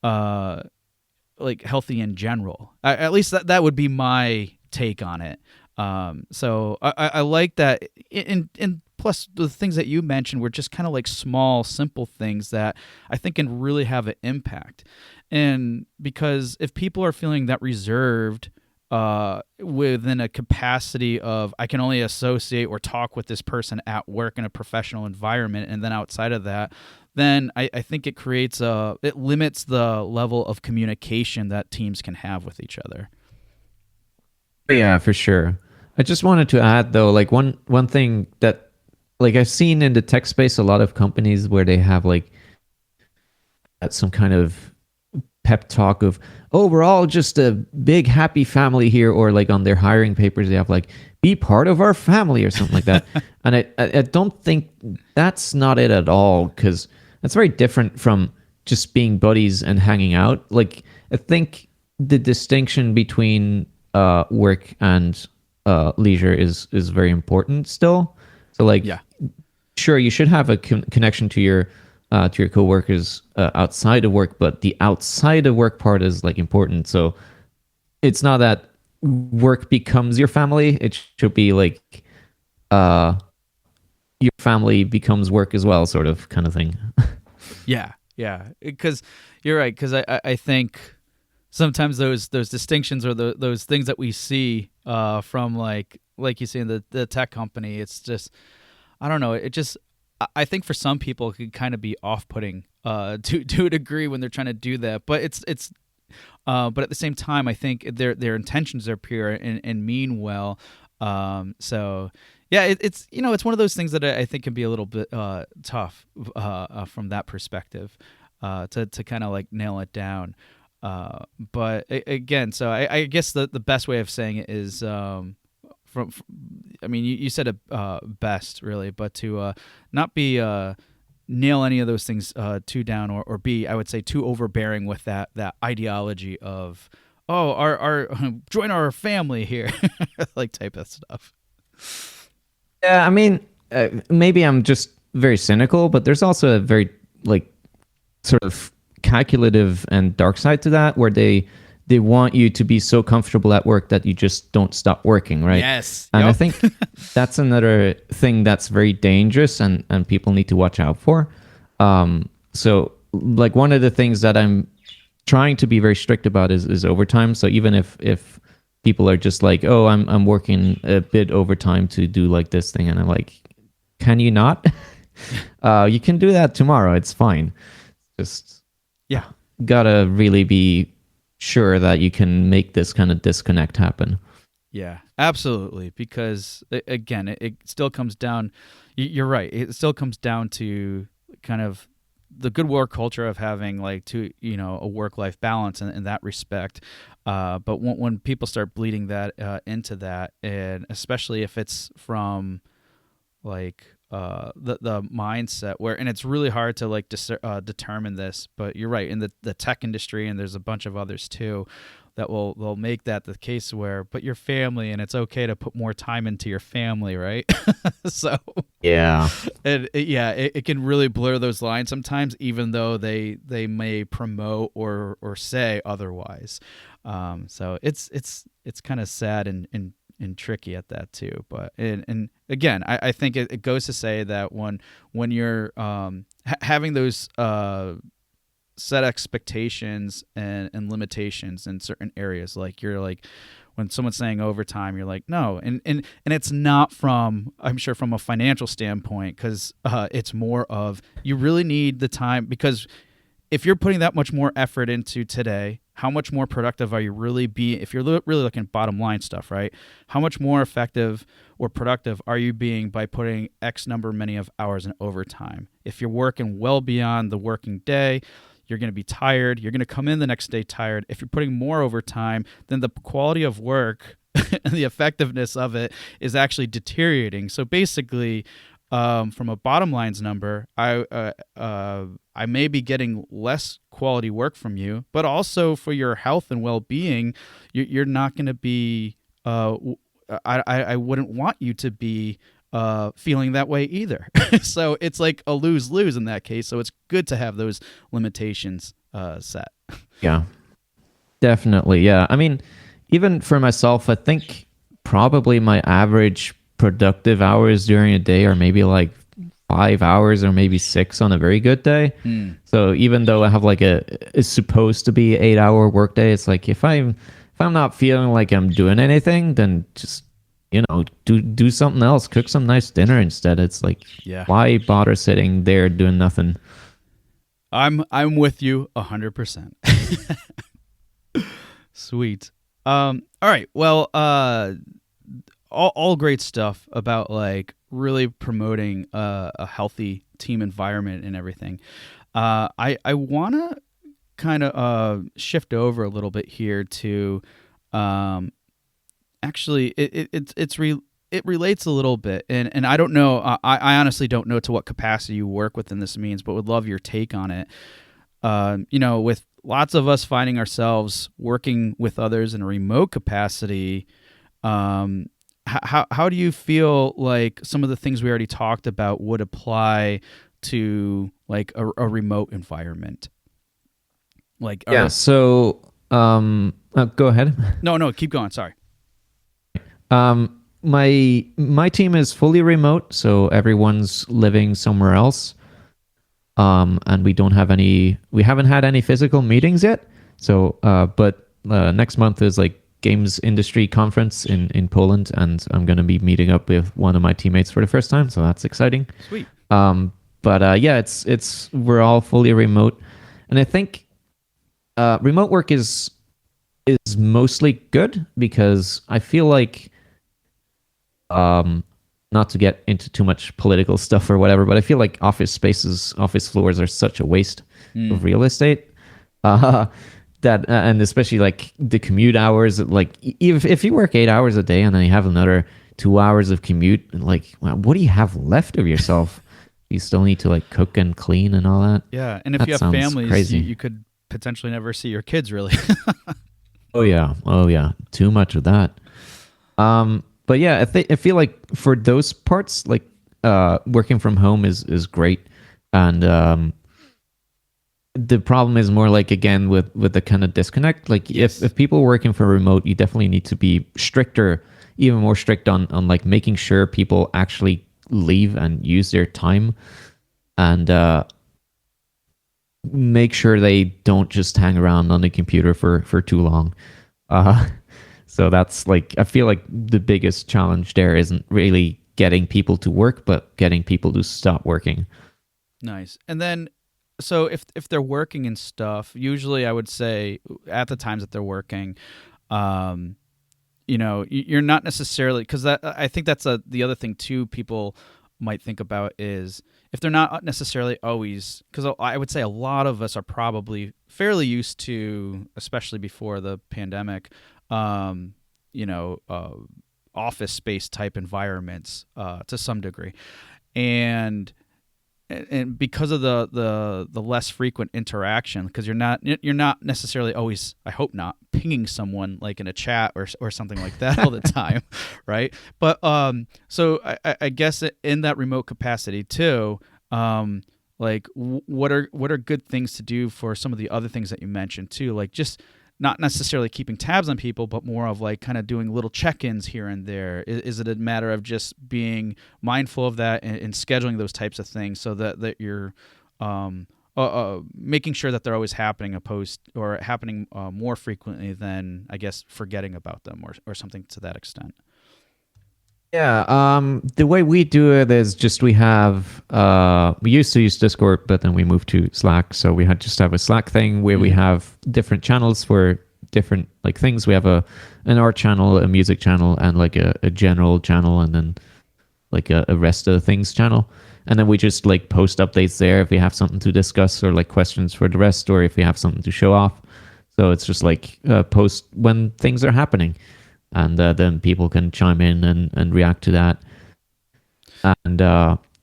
like healthy in general. At least that would be my take on it. So I like that. And plus the things that you mentioned were just kind of like small, simple things that I think can really have an impact. And because if people are feeling that reserved within a capacity of, I can only associate or talk with this person at work in a professional environment, and then outside of that, then I think it it limits the level of communication that teams can have with each other. Yeah, for sure. I just wanted to add though, like one thing that like I've seen in the tech space, a lot of companies where they have like some kind of pep talk of, oh, we're all just a big happy family here, or like on their hiring papers they have like, be part of our family or something like that. And I don't think that's not it at all, because that's very different from just being buddies and hanging out. Like I think the distinction between work and leisure is very important still. So like, Yeah. sure, you should have a connection to your coworkers outside of work, but the outside of work part is like important. So it's not that work becomes your family. It should be like your family becomes work as well, sort of kind of thing. Yeah, yeah, because you're right. Because I think sometimes those distinctions, or those things that we see from, like you say, in the tech company, it's just, I don't know. It just, I think for some people it can kind of be off-putting to a degree when they're trying to do that. But it's but at the same time, I think their intentions are pure and mean well. So yeah, it's one of those things that I think can be a little bit tough from that perspective, to kind of like nail it down. But again, so I guess the best way of saying it is, I mean, you said it best, really, but to not be nail any of those things too down, or be, I would say, too overbearing with that ideology of oh, our join our family here, like type of stuff. Yeah, I mean, maybe I'm just very cynical, but there's also a very like sort of calculative and dark side to that, where they want you to be so comfortable at work that you just don't stop working, right? Yes. And I Yep. think that's another thing that's very dangerous, and people need to watch out for. So like one of the things that I'm trying to be very strict about is overtime. So even if people are just like, oh, I'm working a bit overtime to do like this thing, and I'm like, can you not? You can do that tomorrow. It's fine. Just Yeah. gotta really be sure that you can make this kind of disconnect happen. Yeah, absolutely. Because again, it still comes down. You're right. It still comes down to kind of the good work culture of having like a work life balance in that respect. But when people start bleeding that into that, and especially if it's from like the mindset where, and it's really hard to like determine this, but you're right, in the tech industry, and there's a bunch of others too that they'll make that the case where, but your family, and it's okay to put more time into your family, right? So Yeah. and it can really blur those lines sometimes, even though they may promote or say otherwise. So it's kind of sad and tricky at that too. But and again, I think it goes to say that when you're having those set expectations and limitations in certain areas, like you're like when someone's saying overtime, you're like no, and it's not from, I'm sure, from a financial standpoint, because it's more of you really need the time, because if you're putting that much more effort into today, how much more productive are you really being? If you're really looking at bottom line stuff, right? How much more effective or productive are you being by putting X number many of hours in overtime? If you're working well beyond the working day, you're going to be tired. You're going to come in the next day tired. If you're putting more overtime, then the quality of work and the effectiveness of it is actually deteriorating. So basically, from a bottom lines number, I may be getting less quality work from you, but also for your health and well-being, you're not going to be. I wouldn't want you to be feeling that way either. So it's like a lose-lose in that case. So it's good to have those limitations set. Yeah. Definitely. Yeah. I mean, even for myself, I think probably my average productive hours during a day are maybe like 5 hours or maybe 6 on a very good day. So even though I have like it's supposed to be 8 hour workday, it's like if I'm not feeling like I'm doing anything, then just do something else. Cook some nice dinner instead. It's like, why bother sitting there doing nothing? I'm with you 100%. Sweet. All right. Well, all great stuff about like really promoting a healthy team environment and everything. I want to kind of shift over a little bit here to actually it relates a little bit, and I don't know, I honestly don't know to what capacity you work within this means, but would love your take on it. With lots of us finding ourselves working with others in a remote capacity, how do you feel like some of the things we already talked about would apply to like a remote environment? Like so go ahead. No, keep going. Sorry. My team is fully remote, so everyone's living somewhere else. And we haven't had any physical meetings yet. So, but next month is like games industry conference in Poland, and I'm going to be meeting up with one of my teammates for the first time. So that's exciting. Sweet. But yeah, it's we're all fully remote, and I think remote work is mostly good, because I feel like not to get into too much political stuff or whatever, but I feel like office floors are such a waste of real estate. That and especially like the commute hours, like if you work 8 hours a day and then you have another 2 hours of commute, like what do you have left of yourself? You still need to like cook and clean and all that. Yeah, and if that you have sounds families, crazy. you could potentially never see your kids really. Oh yeah, too much of that. But yeah, I feel like for those parts, like working from home is great, and the problem is more like again with the kind of disconnect. Like Yes. if people are working for remote, you definitely need to be stricter, even more strict on like making sure people actually leave and use their time, and make sure they don't just hang around on the computer for too long. Uh, so that's like I feel like the biggest challenge there isn't really getting people to work, but getting people to stop working. Nice. And then, so if they're working and stuff, usually I would say at the times that they're working, um, you're not necessarily, because that I think that's the other thing too. People might think about is if they're not necessarily always, because I would say a lot of us are probably fairly used to, especially before the pandemic, um, you know, uh, office space type environments to some degree, and because of the less frequent interaction, because you're not necessarily always, I hope not, pinging someone like in a chat or something like that all the time, right? But so I guess in that remote capacity too, like what are good things to do for some of the other things that you mentioned too, like just not necessarily keeping tabs on people, but more of like kind of doing little check-ins here and there. Is it a matter of just being mindful of that and scheduling those types of things so that you're making sure that they're always happening opposed or happening more frequently than I guess forgetting about them or something to that extent? Yeah, the way we do it is just we have we used to use Discord, but then we moved to Slack. So we had just have a Slack thing where we Mm. have different channels for different like things. We have an art channel, a music channel, and like a general channel, and then like a rest of the things channel. And then we just like post updates there if we have something to discuss or like questions for the rest, or if we have something to show off. So it's just like post when things are happening, and then people can chime in and react to that. And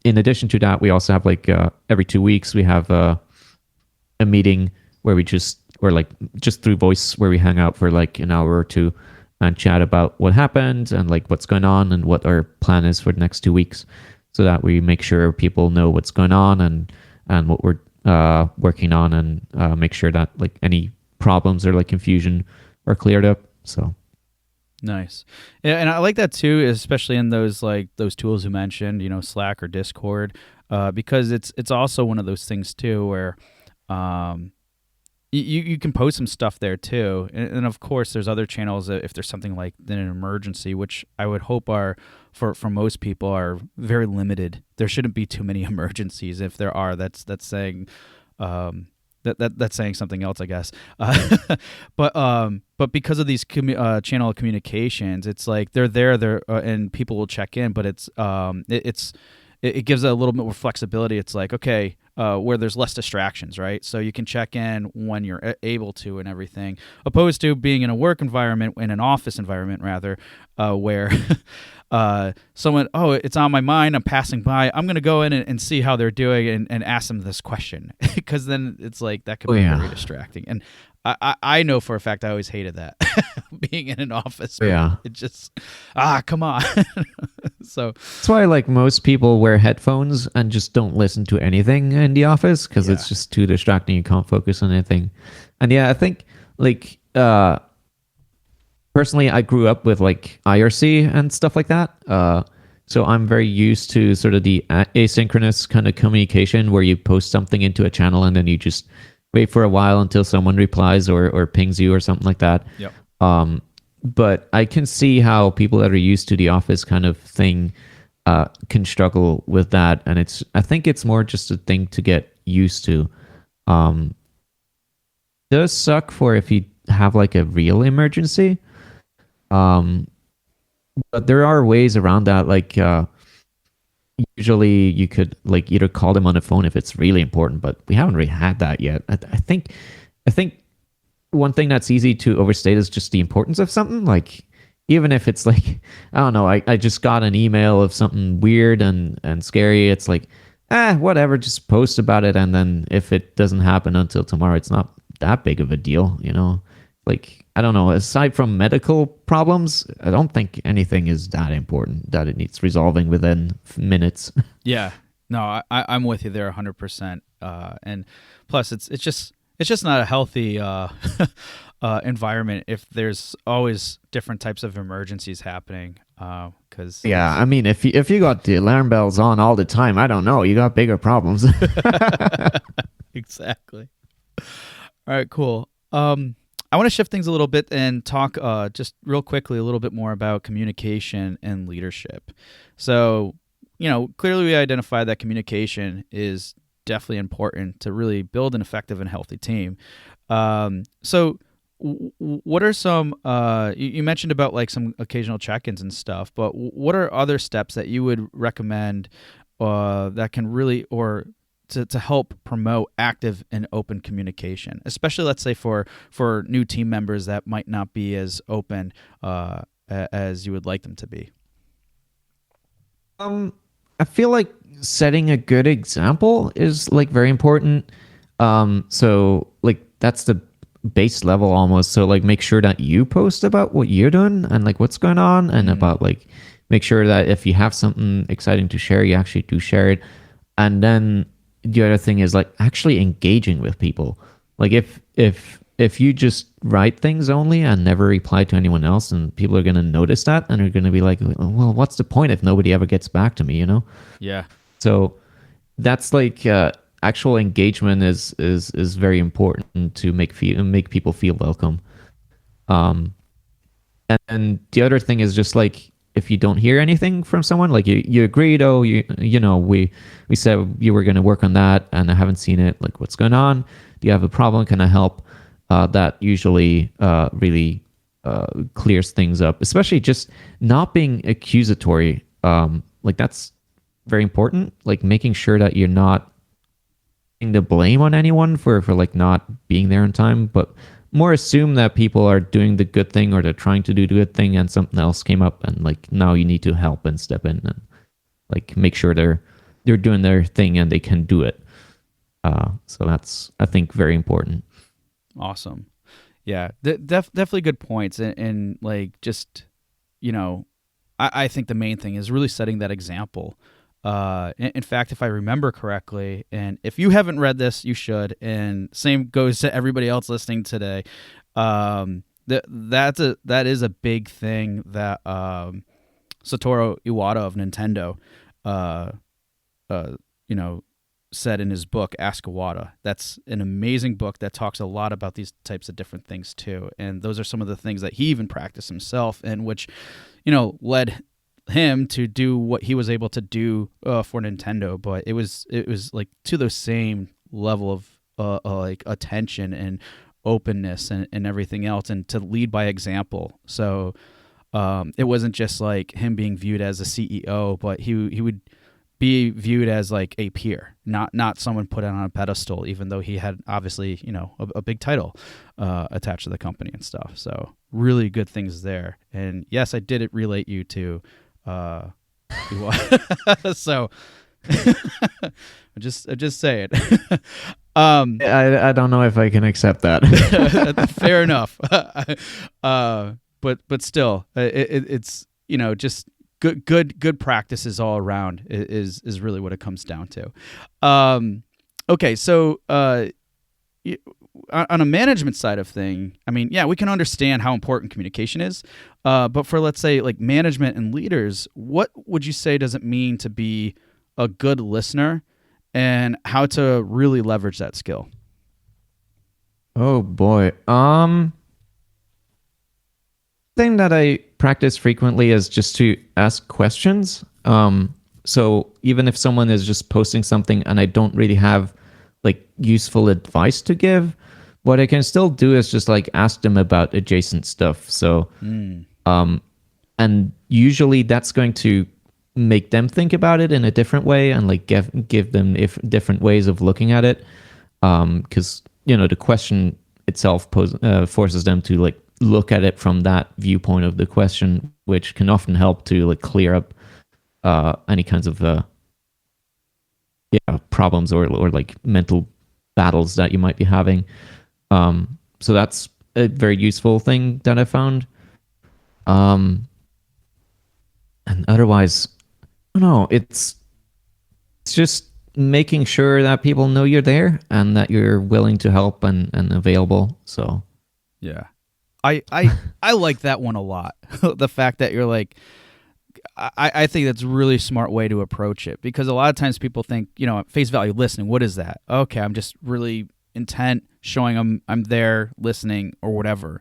in addition to that, we also have like every 2 weeks we have a meeting where we just or like just through voice where we hang out for like an hour or two and chat about what happened and like what's going on and what our plan is for the next 2 weeks, so that we make sure people know what's going on and what we're working on, and make sure that like any problems or like confusion are cleared up. So Nice. Yeah, and I like that too, especially in those like those tools you mentioned, Slack or Discord, because it's also one of those things too where um, you can post some stuff there too, and of course there's other channels if there's something like an emergency, which I would hope are for most people are very limited. There shouldn't be too many emergencies. If there are, that's saying. That's saying something else, I guess. But because of these channel of communications, it's like they're and people will check in, but it gives it a little bit more flexibility. It's like okay, where there's less distractions, right? So you can check in when you're able to and everything, opposed to being in a work environment, in an office environment rather, where someone, oh, it's on my mind, I'm passing by, I'm going to go in and see how they're doing and ask them this question, because then it's like that could oh be very yeah, distracting. And I know for a fact I always hated that being in an office oh where yeah. it just come on. So That's why like most people wear headphones and just don't listen to anything in the office because yeah. it's just too distracting. You can't focus on anything. And yeah, I think like personally, I grew up with like IRC and stuff like that. So I'm very used to sort of the asynchronous kind of communication where you post something into a channel and then you just wait for a while until someone replies or pings you or something like that. Yep. But I can see how people that are used to the office kind of thing can struggle with that, and I think it's more just a thing to get used to. Um, it does suck for if you have like a real emergency, um, but there are ways around that. Like usually, you could like either call them on the phone if it's really important, but we haven't really had that yet. I think one thing that's easy to overstate is just the importance of something. Like, even if it's like, I don't know, I just got an email of something weird and scary. It's like, whatever, just post about it. And then if it doesn't happen until tomorrow, it's not that big of a deal, you know? Like, I don't know, aside from medical problems, I don't think anything is that important that it needs resolving within minutes. Yeah. No, I'm with you there 100%. And plus, it's just not a healthy environment if there's always different types of emergencies happening. Because Yeah, it's I mean, if you got the alarm bells on all the time, I don't know, you got bigger problems. exactly. All right, cool. I want to shift things a little bit and talk just real quickly a little bit more about communication and leadership. So, clearly we identified that communication is definitely important to really build an effective and healthy team. So, what are some? You mentioned about like some occasional check-ins and stuff, but what are other steps that you would recommend that can really or to help promote active and open communication, especially let's say for new team members that might not be as open as you would like them to be? Um, I feel like setting a good example is like very important. So like that's the base level almost. So like make sure that you post about what you're doing and like what's going on, and about like make sure that if you have something exciting to share, you actually do share it. And then the other thing is like actually engaging with people. Like if you just write things only and never reply to anyone else, and people are going to notice that and are going to be like, well, what's the point if nobody ever gets back to me, you know? Yeah. So that's like actual engagement is very important to make people feel welcome. Um, and the other thing is just like if you don't hear anything from someone, like you agreed, oh, you know, we said you were going to work on that, and I haven't seen it. Like, what's going on? Do you have a problem? Can I help? That usually really clears things up, especially just not being accusatory. Like that's very important. Like making sure that you're not putting the blame on anyone for like not being there in time, but more assume that people are doing the good thing, or they're trying to do the good thing, and something else came up, and like now you need to help and step in and like make sure they're doing their thing and they can do it. So that's, I think, very important. Awesome. Yeah, definitely good points, and like just I think the main thing is really setting that example. In fact, if I remember correctly, and if you haven't read this, you should. And same goes to everybody else listening today. That is a big thing that Satoru Iwata of Nintendo, uh, you know, said in his book Ask Iwata. That's an amazing book that talks a lot about these types of different things too. And those are some of the things that he even practiced himself, and which, led him to do what he was able to do for Nintendo. But it was like to the same level of like attention and openness and everything else, and to lead by example. So it wasn't just like him being viewed as a CEO, but he would be viewed as like a peer, not someone put on a pedestal, even though he had obviously a big title attached to the company and stuff. So really good things there. And yes, I did it relate you to so I'm just saying. I don't know if I can accept that. Fair enough. But still, it's just good practices all around is really what it comes down to. Okay, so on a management side of thing, I mean, yeah, we can understand how important communication is. But for, let's say, like management and leaders, what would you say does it mean to be a good listener, and how to really leverage that skill? Oh boy. Thing that I practice frequently is just to ask questions. So even if someone is just posting something and I don't really have like useful advice to give, what I can still do is just like ask them about adjacent stuff. So and usually that's going to make them think about it in a different way, and like give them different ways of looking at it. Because the question itself forces them to like look at it from that viewpoint of the question, which can often help to like clear up any kinds of problems or like mental battles that you might be having. So that's a very useful thing that I found. Um, and otherwise, I don't know. It's just making sure that people know you're there and that you're willing to help and available. So Yeah. I like that one a lot. The fact that you're like, I think that's a really smart way to approach it, because a lot of times people think, at face value, listening, what is that? Okay, I'm just really intent, showing I'm there, listening, or whatever.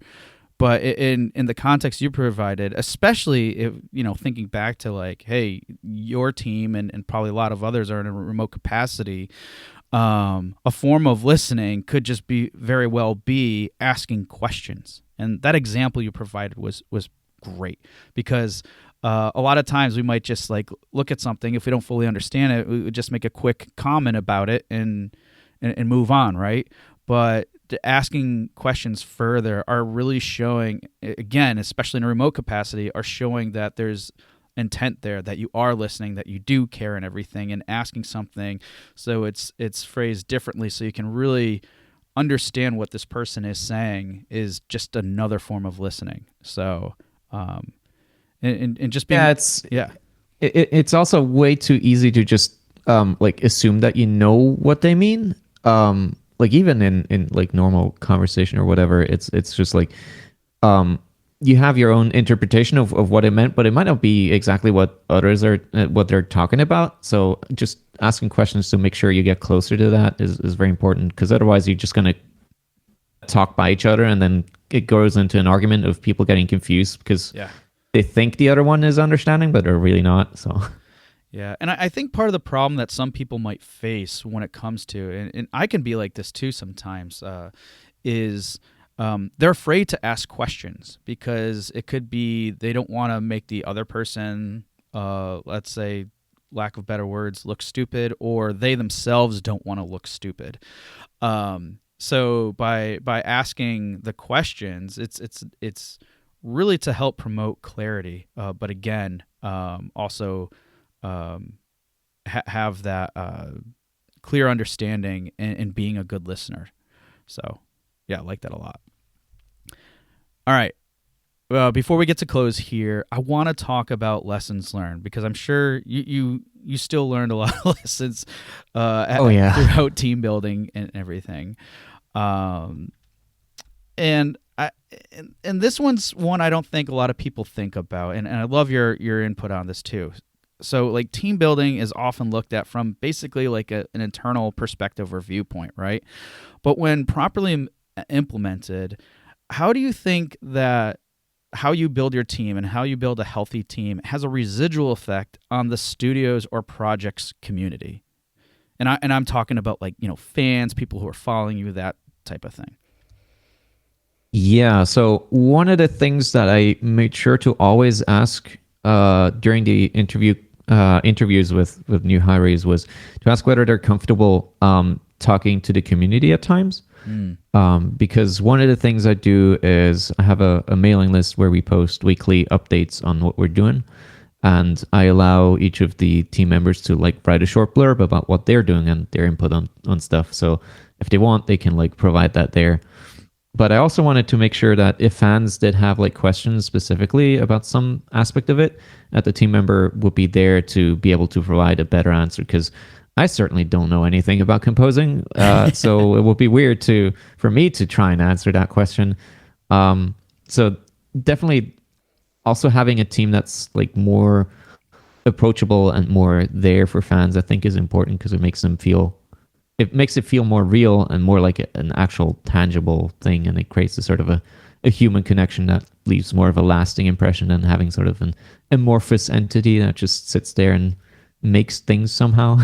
But in the context you provided, especially if, thinking back to like, hey, your team and probably a lot of others are in a remote capacity, a form of listening could just be very well be asking questions. And that example you provided was great, because a lot of times we might just like look at something, if we don't fully understand it, we would just make a quick comment about it and move on, right? But asking questions further are really showing, again, especially in a remote capacity, are showing that there's intent there, that you are listening, that you do care and everything, and asking something so it's phrased differently so you can really understand what this person is saying is just another form of listening. So and just yeah, being, yeah. it's also way too easy to just like assume that you know what they mean. Like even in like normal conversation or whatever, it's just like um you have your own interpretation of what it meant, but it might not be exactly what others are what they're talking about. So just asking questions to make sure you get closer to that is very important, because otherwise you're just gonna talk by each other and then it goes into an argument of people getting confused because Yeah. they think the other one is understanding, but they're really not. So Yeah, and I think part of the problem that some people might face when it comes to, and I can be like this too sometimes, is they're afraid to ask questions because it could be they don't want to make the other person, let's say, lack of better words, look stupid, or they themselves don't want to look stupid. So by asking the questions, it's really to help promote clarity, but again, also have that clear understanding and being a good listener. So, yeah, I like that a lot. All right. Before we get to close here, I want to talk about lessons learned, because I'm sure you still learned a lot of lessons oh yeah. throughout team building and everything. And and this one's one I don't think a lot of people think about, and I love your input on this too. So like team building is often looked at from basically like an internal perspective or viewpoint, right? But when properly implemented, how do you think that how you build your team and how you build a healthy team has a residual effect on the studio's or project's community? And I'm talking about like, fans, people who are following you, that type of thing. Yeah. So one of the things that I made sure to always ask during the interviews with new hires was to ask whether they're comfortable talking to the community at times. Because one of the things I do is I have a mailing list where we post weekly updates on what we're doing. And I allow each of the team members to like write a short blurb about what they're doing and their input on stuff. So if they want, they can like provide that there. But I also wanted to make sure that if fans did have like questions specifically about some aspect of it, that the team member would be there to be able to provide a better answer, because I certainly don't know anything about composing. So it would be weird for me to try and answer that question. So definitely also having a team that's like more approachable and more there for fans, I think is important, because it makes it feel more real and more like an actual tangible thing, and it creates a sort of a human connection that leaves more of a lasting impression than having sort of an amorphous entity that just sits there and makes things somehow.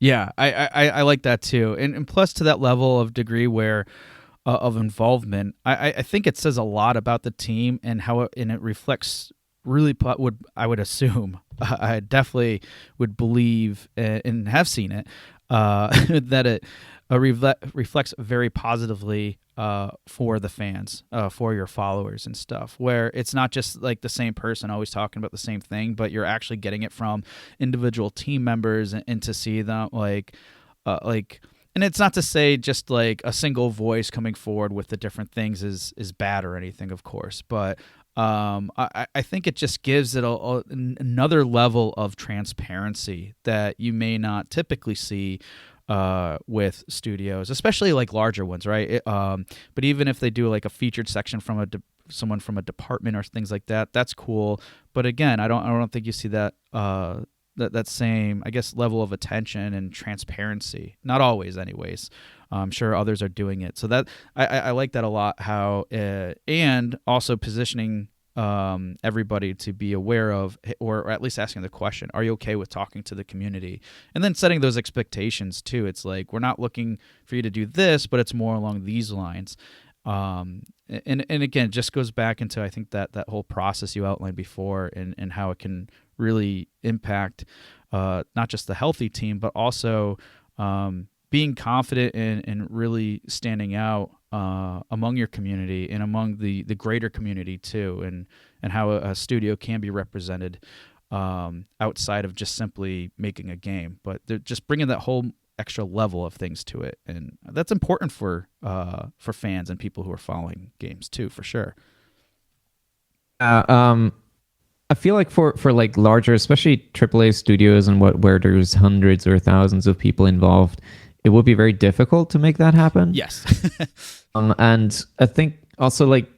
Yeah, I like that too, and plus to that level of degree where of involvement, I think it says a lot about the team and how it reflects really I would assume I definitely would believe and have seen it that it reflects very positively for the fans, for your followers and stuff, where it's not just like the same person always talking about the same thing, but you're actually getting it from individual team members, and to see them like And it's not to say just like a single voice coming forward with the different things is bad or anything, of course, but I think it just gives it another level of transparency that you may not typically see with studios, especially like larger ones, right? But even if they do like a featured section from someone from a department or things like that, that's cool. But again, I don't think you see that that same, I guess, level of attention and transparency. Not always, anyways. I'm sure others are doing it. So that I like that a lot. How and also positioning everybody to be aware of, or at least asking the question, are you okay with talking to the community? And then setting those expectations too. It's like, we're not looking for you to do this, but it's more along these lines. And again, it just goes back into, I think, that whole process you outlined before, and how it can really impact not just the healthy team, but also being confident and really standing out among your community and among the greater community too, and how a studio can be represented outside of just simply making a game, but they're just bringing that whole extra level of things to it, and that's important for fans and people who are following games too, for sure. I feel like for like larger, especially AAA studios and where there's hundreds or thousands of people involved, it would be very difficult to make that happen. Yes. And I think also like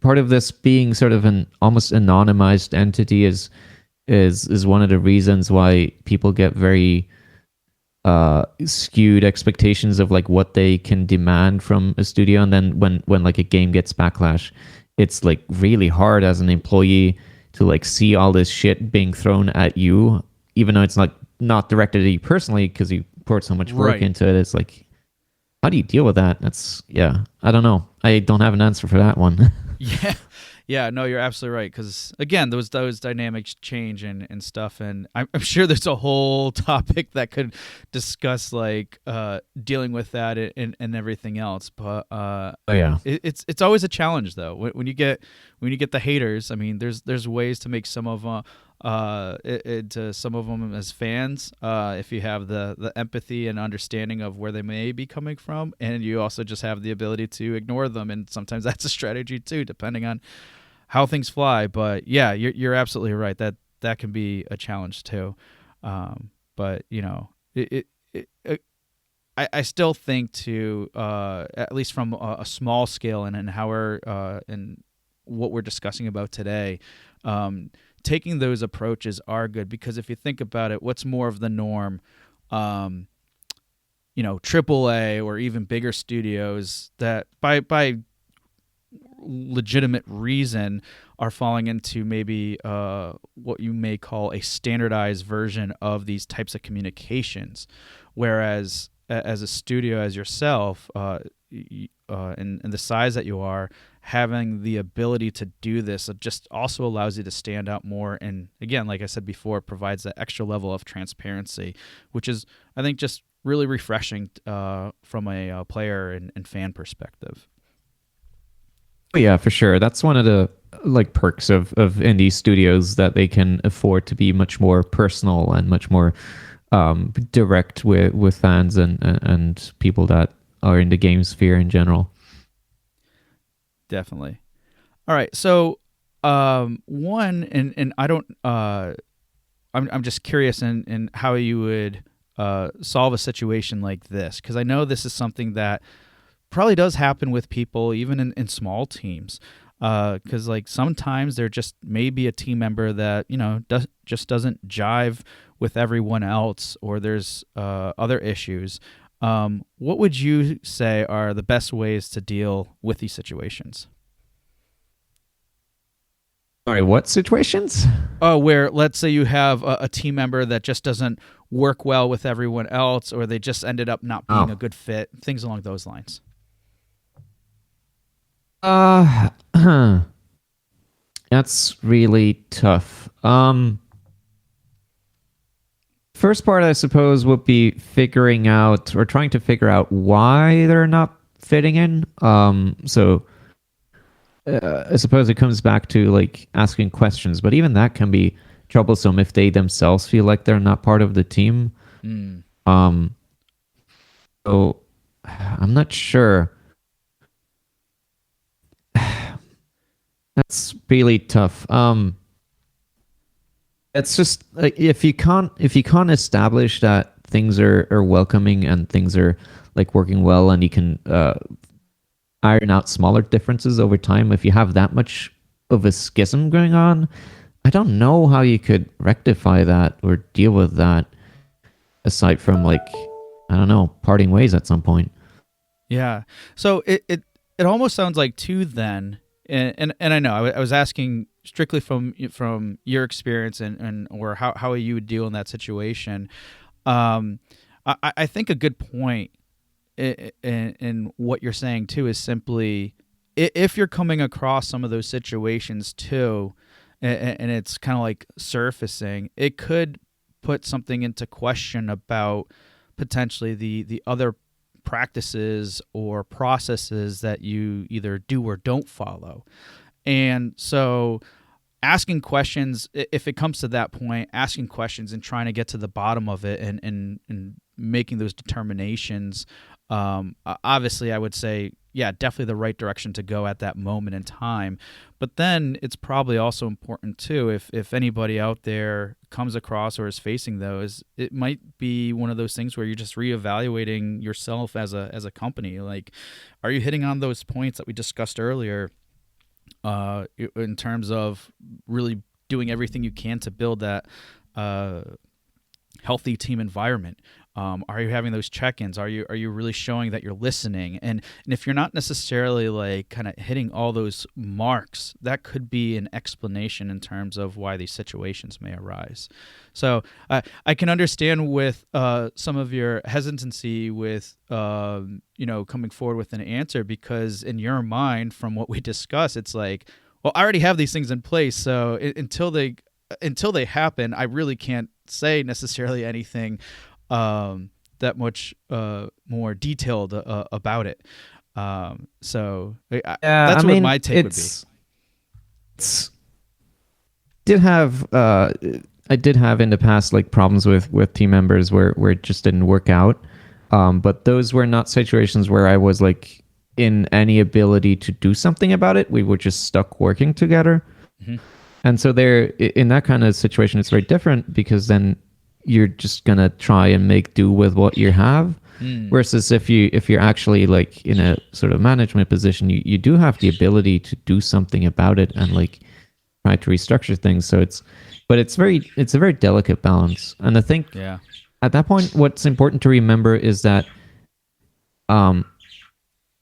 part of this being sort of an almost anonymized entity is one of the reasons why people get very skewed expectations of like what they can demand from a studio, and then when like a game gets backlash, it's like really hard as an employee to like see all this shit being thrown at you, even though it's not directed at you personally because you poured so much work into it. It's like, how do you deal with that? That's, yeah, I don't know. I don't have an answer for that one. Yeah, no, you're absolutely right. Because again, those dynamics change and stuff, and I'm sure there's a whole topic that could discuss like dealing with that and everything else. But it's always a challenge though. When you get the haters, I mean, there's ways to make some of into some of them as fans, if you have the empathy and understanding of where they may be coming from, and you also just have the ability to ignore them, and sometimes that's a strategy too, depending on how things fly. But yeah, you're absolutely right, that can be a challenge too. But you know, I still think to at least from a small scale and how we're and what we're discussing about today, taking those approaches are good, because if you think about it, what's more of the norm? You know, AAA or even bigger studios that by legitimate reason are falling into maybe what you may call a standardized version of these types of communications, whereas as a studio, as yourself, and the size that you are, having the ability to do this, it just also allows you to stand out more. And again, like I said before, it provides that extra level of transparency, which is, I think, just really refreshing from a player and fan perspective. Yeah, for sure. That's one of the like perks of indie studios, that they can afford to be much more personal and much more direct with fans and people that are in the game sphere in general. Definitely. All right. So one, and I don't, I'm just curious in how you would solve a situation like this, because I know this is something that probably does happen with people even in small teams, because like sometimes there just may be a team member that, you know, just doesn't jive with everyone else, or there's other issues. What would you say are the best ways to deal with these situations? Sorry, what situations? Where let's say you have a team member that just doesn't work well with everyone else, or they just ended up not being a good fit, things along those lines. That's really tough. First part, I suppose, would be figuring out or trying to figure out why they're not fitting in. So I suppose it comes back to like asking questions, but even that can be troublesome if they themselves feel like they're not part of the team. So So I'm not sure. That's really tough. It's just like if you can't establish that things are welcoming and things are like working well, and you can iron out smaller differences over time. If you have that much of a schism going on, I don't know how you could rectify that or deal with that aside from like, I don't know, parting ways at some point. Yeah. So it almost sounds like too then, and I know I was asking strictly from your experience and or how you would deal in that situation. Um, I think a good point in what you're saying too is simply if you're coming across some of those situations too, and it's kind of like surfacing, it could put something into question about potentially the other practices or processes that you either do or don't follow. And so asking questions, if it comes to that point, asking questions and trying to get to the bottom of it and making those determinations, obviously I would say, yeah, definitely the right direction to go at that moment in time. But then it's probably also important too, if anybody out there comes across or is facing those, it might be one of those things where you're just reevaluating yourself as a company. Like, are you hitting on those points that we discussed earlier, in terms of really doing everything you can to build that uh, healthy team environment? Are you having those check-ins? Are you really showing that you're listening? And if you're not necessarily like kind of hitting all those marks, that could be an explanation in terms of why these situations may arise. So I can understand with some of your hesitancy with coming forward with an answer, because in your mind, from what we discussed, it's like, well, I already have these things in place, so until they happen, I really can't say necessarily anything that much more detailed about it. So Yeah, I that's what mean, my take would be. it's did have I did have in the past like problems with team members where it just didn't work out. But those were not situations where I was like in any ability to do something about it. We were just stuck working together. Hmm. And so there, in that kind of situation, it's very different because then you're just gonna try and make do with what you have. Mm. Versus if you're actually like in a sort of management position, you do have the ability to do something about it and like try to restructure things. So it's a very delicate balance. And I think Yeah. at that point, what's important to remember is that um,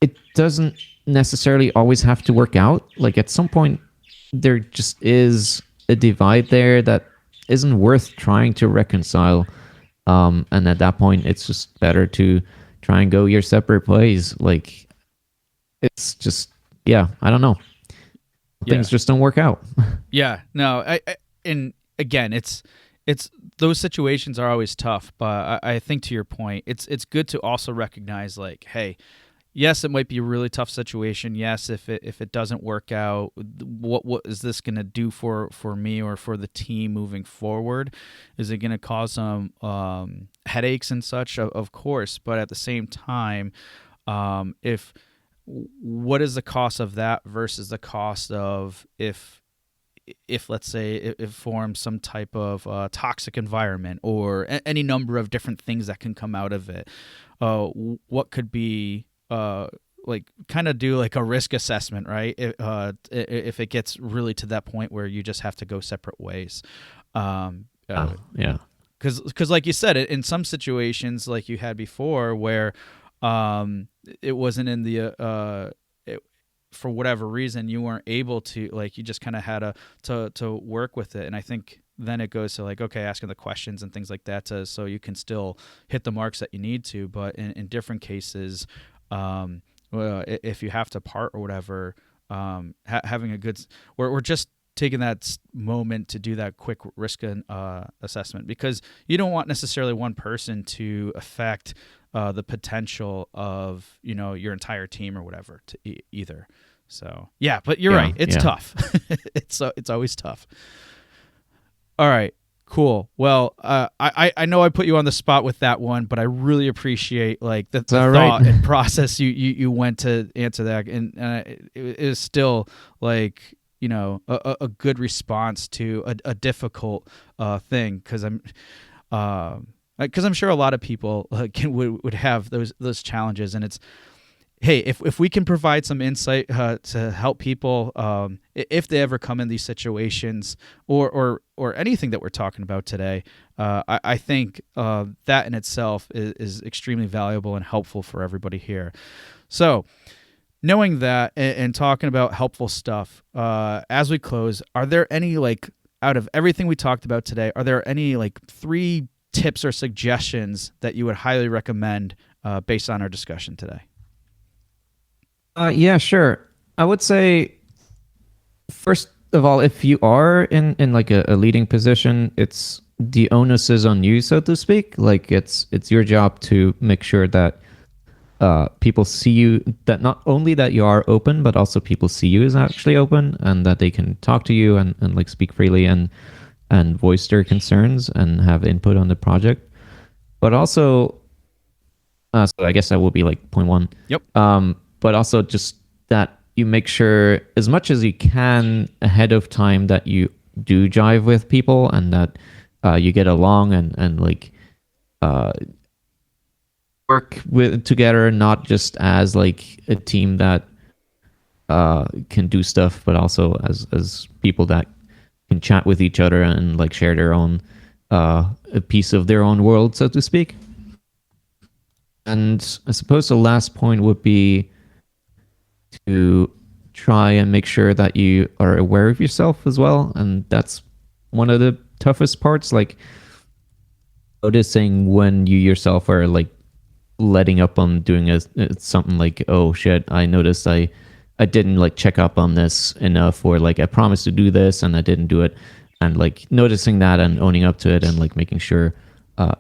it doesn't necessarily always have to work out. Like at some point, there just is a divide there that isn't worth trying to reconcile. And at that point, it's just better to try and go your separate ways. Like it's just, yeah, I don't know. Yeah. Things just don't work out. Yeah. No. And again, it's those situations are always tough, but I think to your point, it's good to also recognize like, hey, yes, it might be a really tough situation. Yes, if it doesn't work out, what is this going to do for me or for the team moving forward? Is it going to cause some headaches and such? Of course, but at the same time, if what is the cost of that versus the cost of if let's say it forms some type of toxic environment or any number of different things that can come out of it, what could be like kind of do like a risk assessment, right? If it gets really to that point where you just have to go separate ways. Yeah. Because like you said, in some situations like you had before where it wasn't in the for whatever reason you weren't able to, like, you just kind of had to work with it. And I think then it goes to like, okay, asking the questions and things like that so you can still hit the marks that you need to. But in different cases, well, if you have to part or whatever, having a good, we're just taking that moment to do that quick risk assessment, because you don't want necessarily one person to affect the potential of your entire team or whatever to either. So yeah, but you're Yeah. right, it's Yeah. tough. It's always tough. All right. Cool. Well, I know I put you on the spot with that one, but I really appreciate like the all thought right. and process you went to answer that, and it is still like a good response to a difficult thing because I'm sure a lot of people would have those challenges, and it's hey, if we can provide some insight to help people if they ever come in these situations or anything that we're talking about today, I think that in itself is extremely valuable and helpful for everybody here. So, knowing that and talking about helpful stuff, as we close, are there any like out of everything we talked about today, are there any like 3 tips or suggestions that you would highly recommend based on our discussion today? Yeah, sure. I would say first of all, if you are in like a leading position, it's the onus is on you, so to speak. Like it's your job to make sure that people see you, that not only that you are open, but also people see you as actually open, and that they can talk to you and like speak freely and voice their concerns and have input on the project. But also, so I guess that will be like point one. Yep. But also just that you make sure as much as you can ahead of time that you do jive with people and that you get along and like work with together, not just as like a team that can do stuff, but also as people that can chat with each other and like share their own a piece of their own world, so to speak. And I suppose the last point would be to try and make sure that you are aware of yourself as well. And that's one of the toughest parts, like noticing when you yourself are like letting up on doing something like, oh shit, I noticed I didn't like check up on this enough, or like I promised to do this and I didn't do it. And like noticing that and owning up to it and like making sure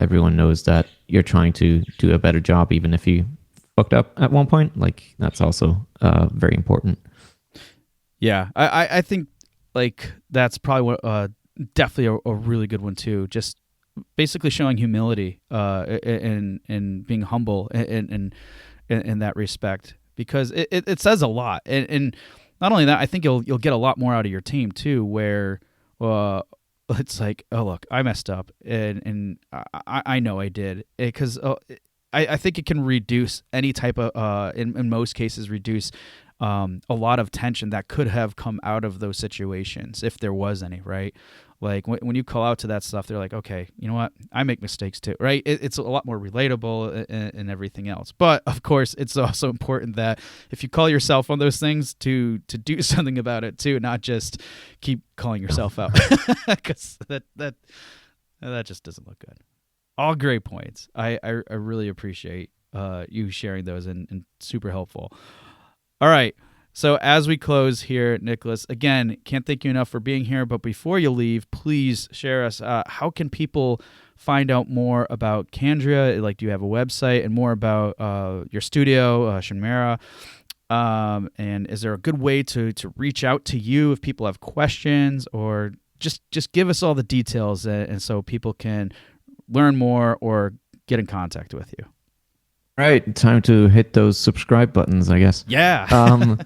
everyone knows that you're trying to do a better job, even if you fucked up at one point. Like that's also very important. Yeah, I think like that's probably definitely a really good one too. Just basically showing humility and being humble in that respect, because it says a lot. And not only that, I think you'll get a lot more out of your team too, where it's like, oh look, I messed up and I know I did, because I think it can reduce any type of in most cases reduce a lot of tension that could have come out of those situations if there was any, right? Like when you call out to that stuff, they're like, okay, you know what? I make mistakes too, right? It's a lot more relatable and everything else. But of course, it's also important that if you call yourself on those things, to do something about it too, not just keep calling yourself out, because that just doesn't look good. All great points. I really appreciate you sharing those and super helpful. All right. So as we close here, Nicolas, again, can't thank you enough for being here. But before you leave, please share us. How can people find out more about Candria? Like, do you have a website and more about your studio, ShinMera? And is there a good way to reach out to you if people have questions, or just give us all the details and so people can learn more or get in contact with you? Right, time to hit those subscribe buttons, I guess. Yeah.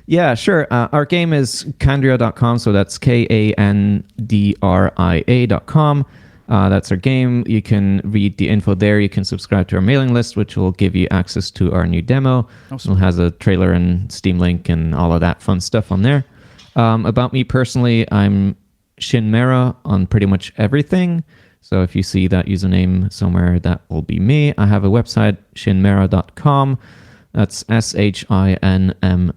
Yeah, sure. Our game is Candria.com, so that's KANDRIA.com. That's our game. You can read the info there. You can subscribe to our mailing list, which will give you access to our new demo. Awesome. It has a trailer and Steam link and all of that fun stuff on there. About me personally, I'm ShinMera on pretty much everything. So if you see that username somewhere, that will be me. I have a website, shinmera.com. That's SHINMERA.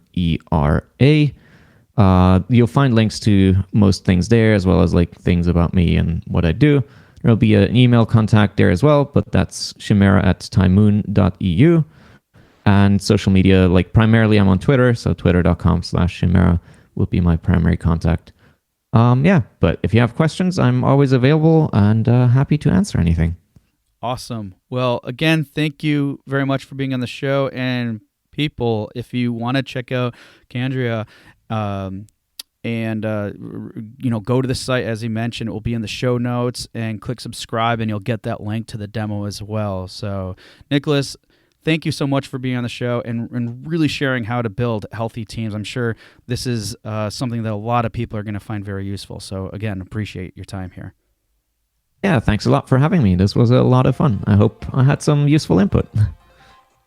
You'll find links to most things there, as well as like things about me and what I do. There'll be an email contact there as well, but that's shinmera@tymoon.eu. And social media, like primarily I'm on Twitter, so twitter.com/ShinMera will be my primary contact. Yeah, but if you have questions, I'm always available and happy to answer anything. Awesome. Well, again, thank you very much for being on the show. And people, if you want to check out Candria, and go to the site, as he mentioned. It will be in the show notes, and click subscribe, and you'll get that link to the demo as well. So, Nicolas, thank you so much for being on the show and really sharing how to build healthy teams. I'm sure this is something that a lot of people are going to find very useful. So, again, appreciate your time here. Yeah, thanks a lot for having me. This was a lot of fun. I hope I had some useful input.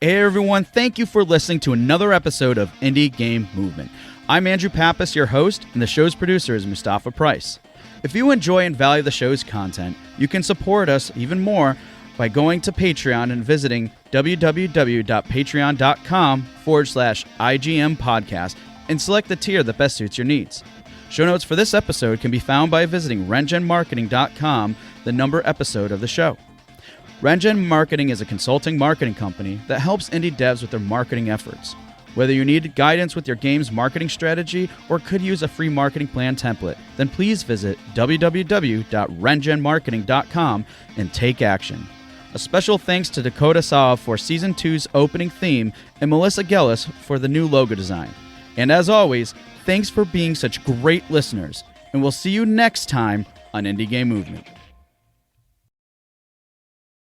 Hey, everyone. Thank you for listening to another episode of Indie Game Movement. I'm Andrew Pappas, your host, and the show's producer is Mustafa Price. If you enjoy and value the show's content, you can support us even more by going to Patreon and visiting www.patreon.com/IGM podcast and select the tier that best suits your needs. Show notes for this episode can be found by visiting rengenmarketing.com, the number episode of the show. Rengen Marketing is a consulting marketing company that helps indie devs with their marketing efforts. Whether you need guidance with your game's marketing strategy or could use a free marketing plan template, then please visit www.rengenmarketing.com and take action. A special thanks to Dakota Saw for Season 2's opening theme and Melissa Gellis for the new logo design. And as always, thanks for being such great listeners, and we'll see you next time on Indie Game Movement.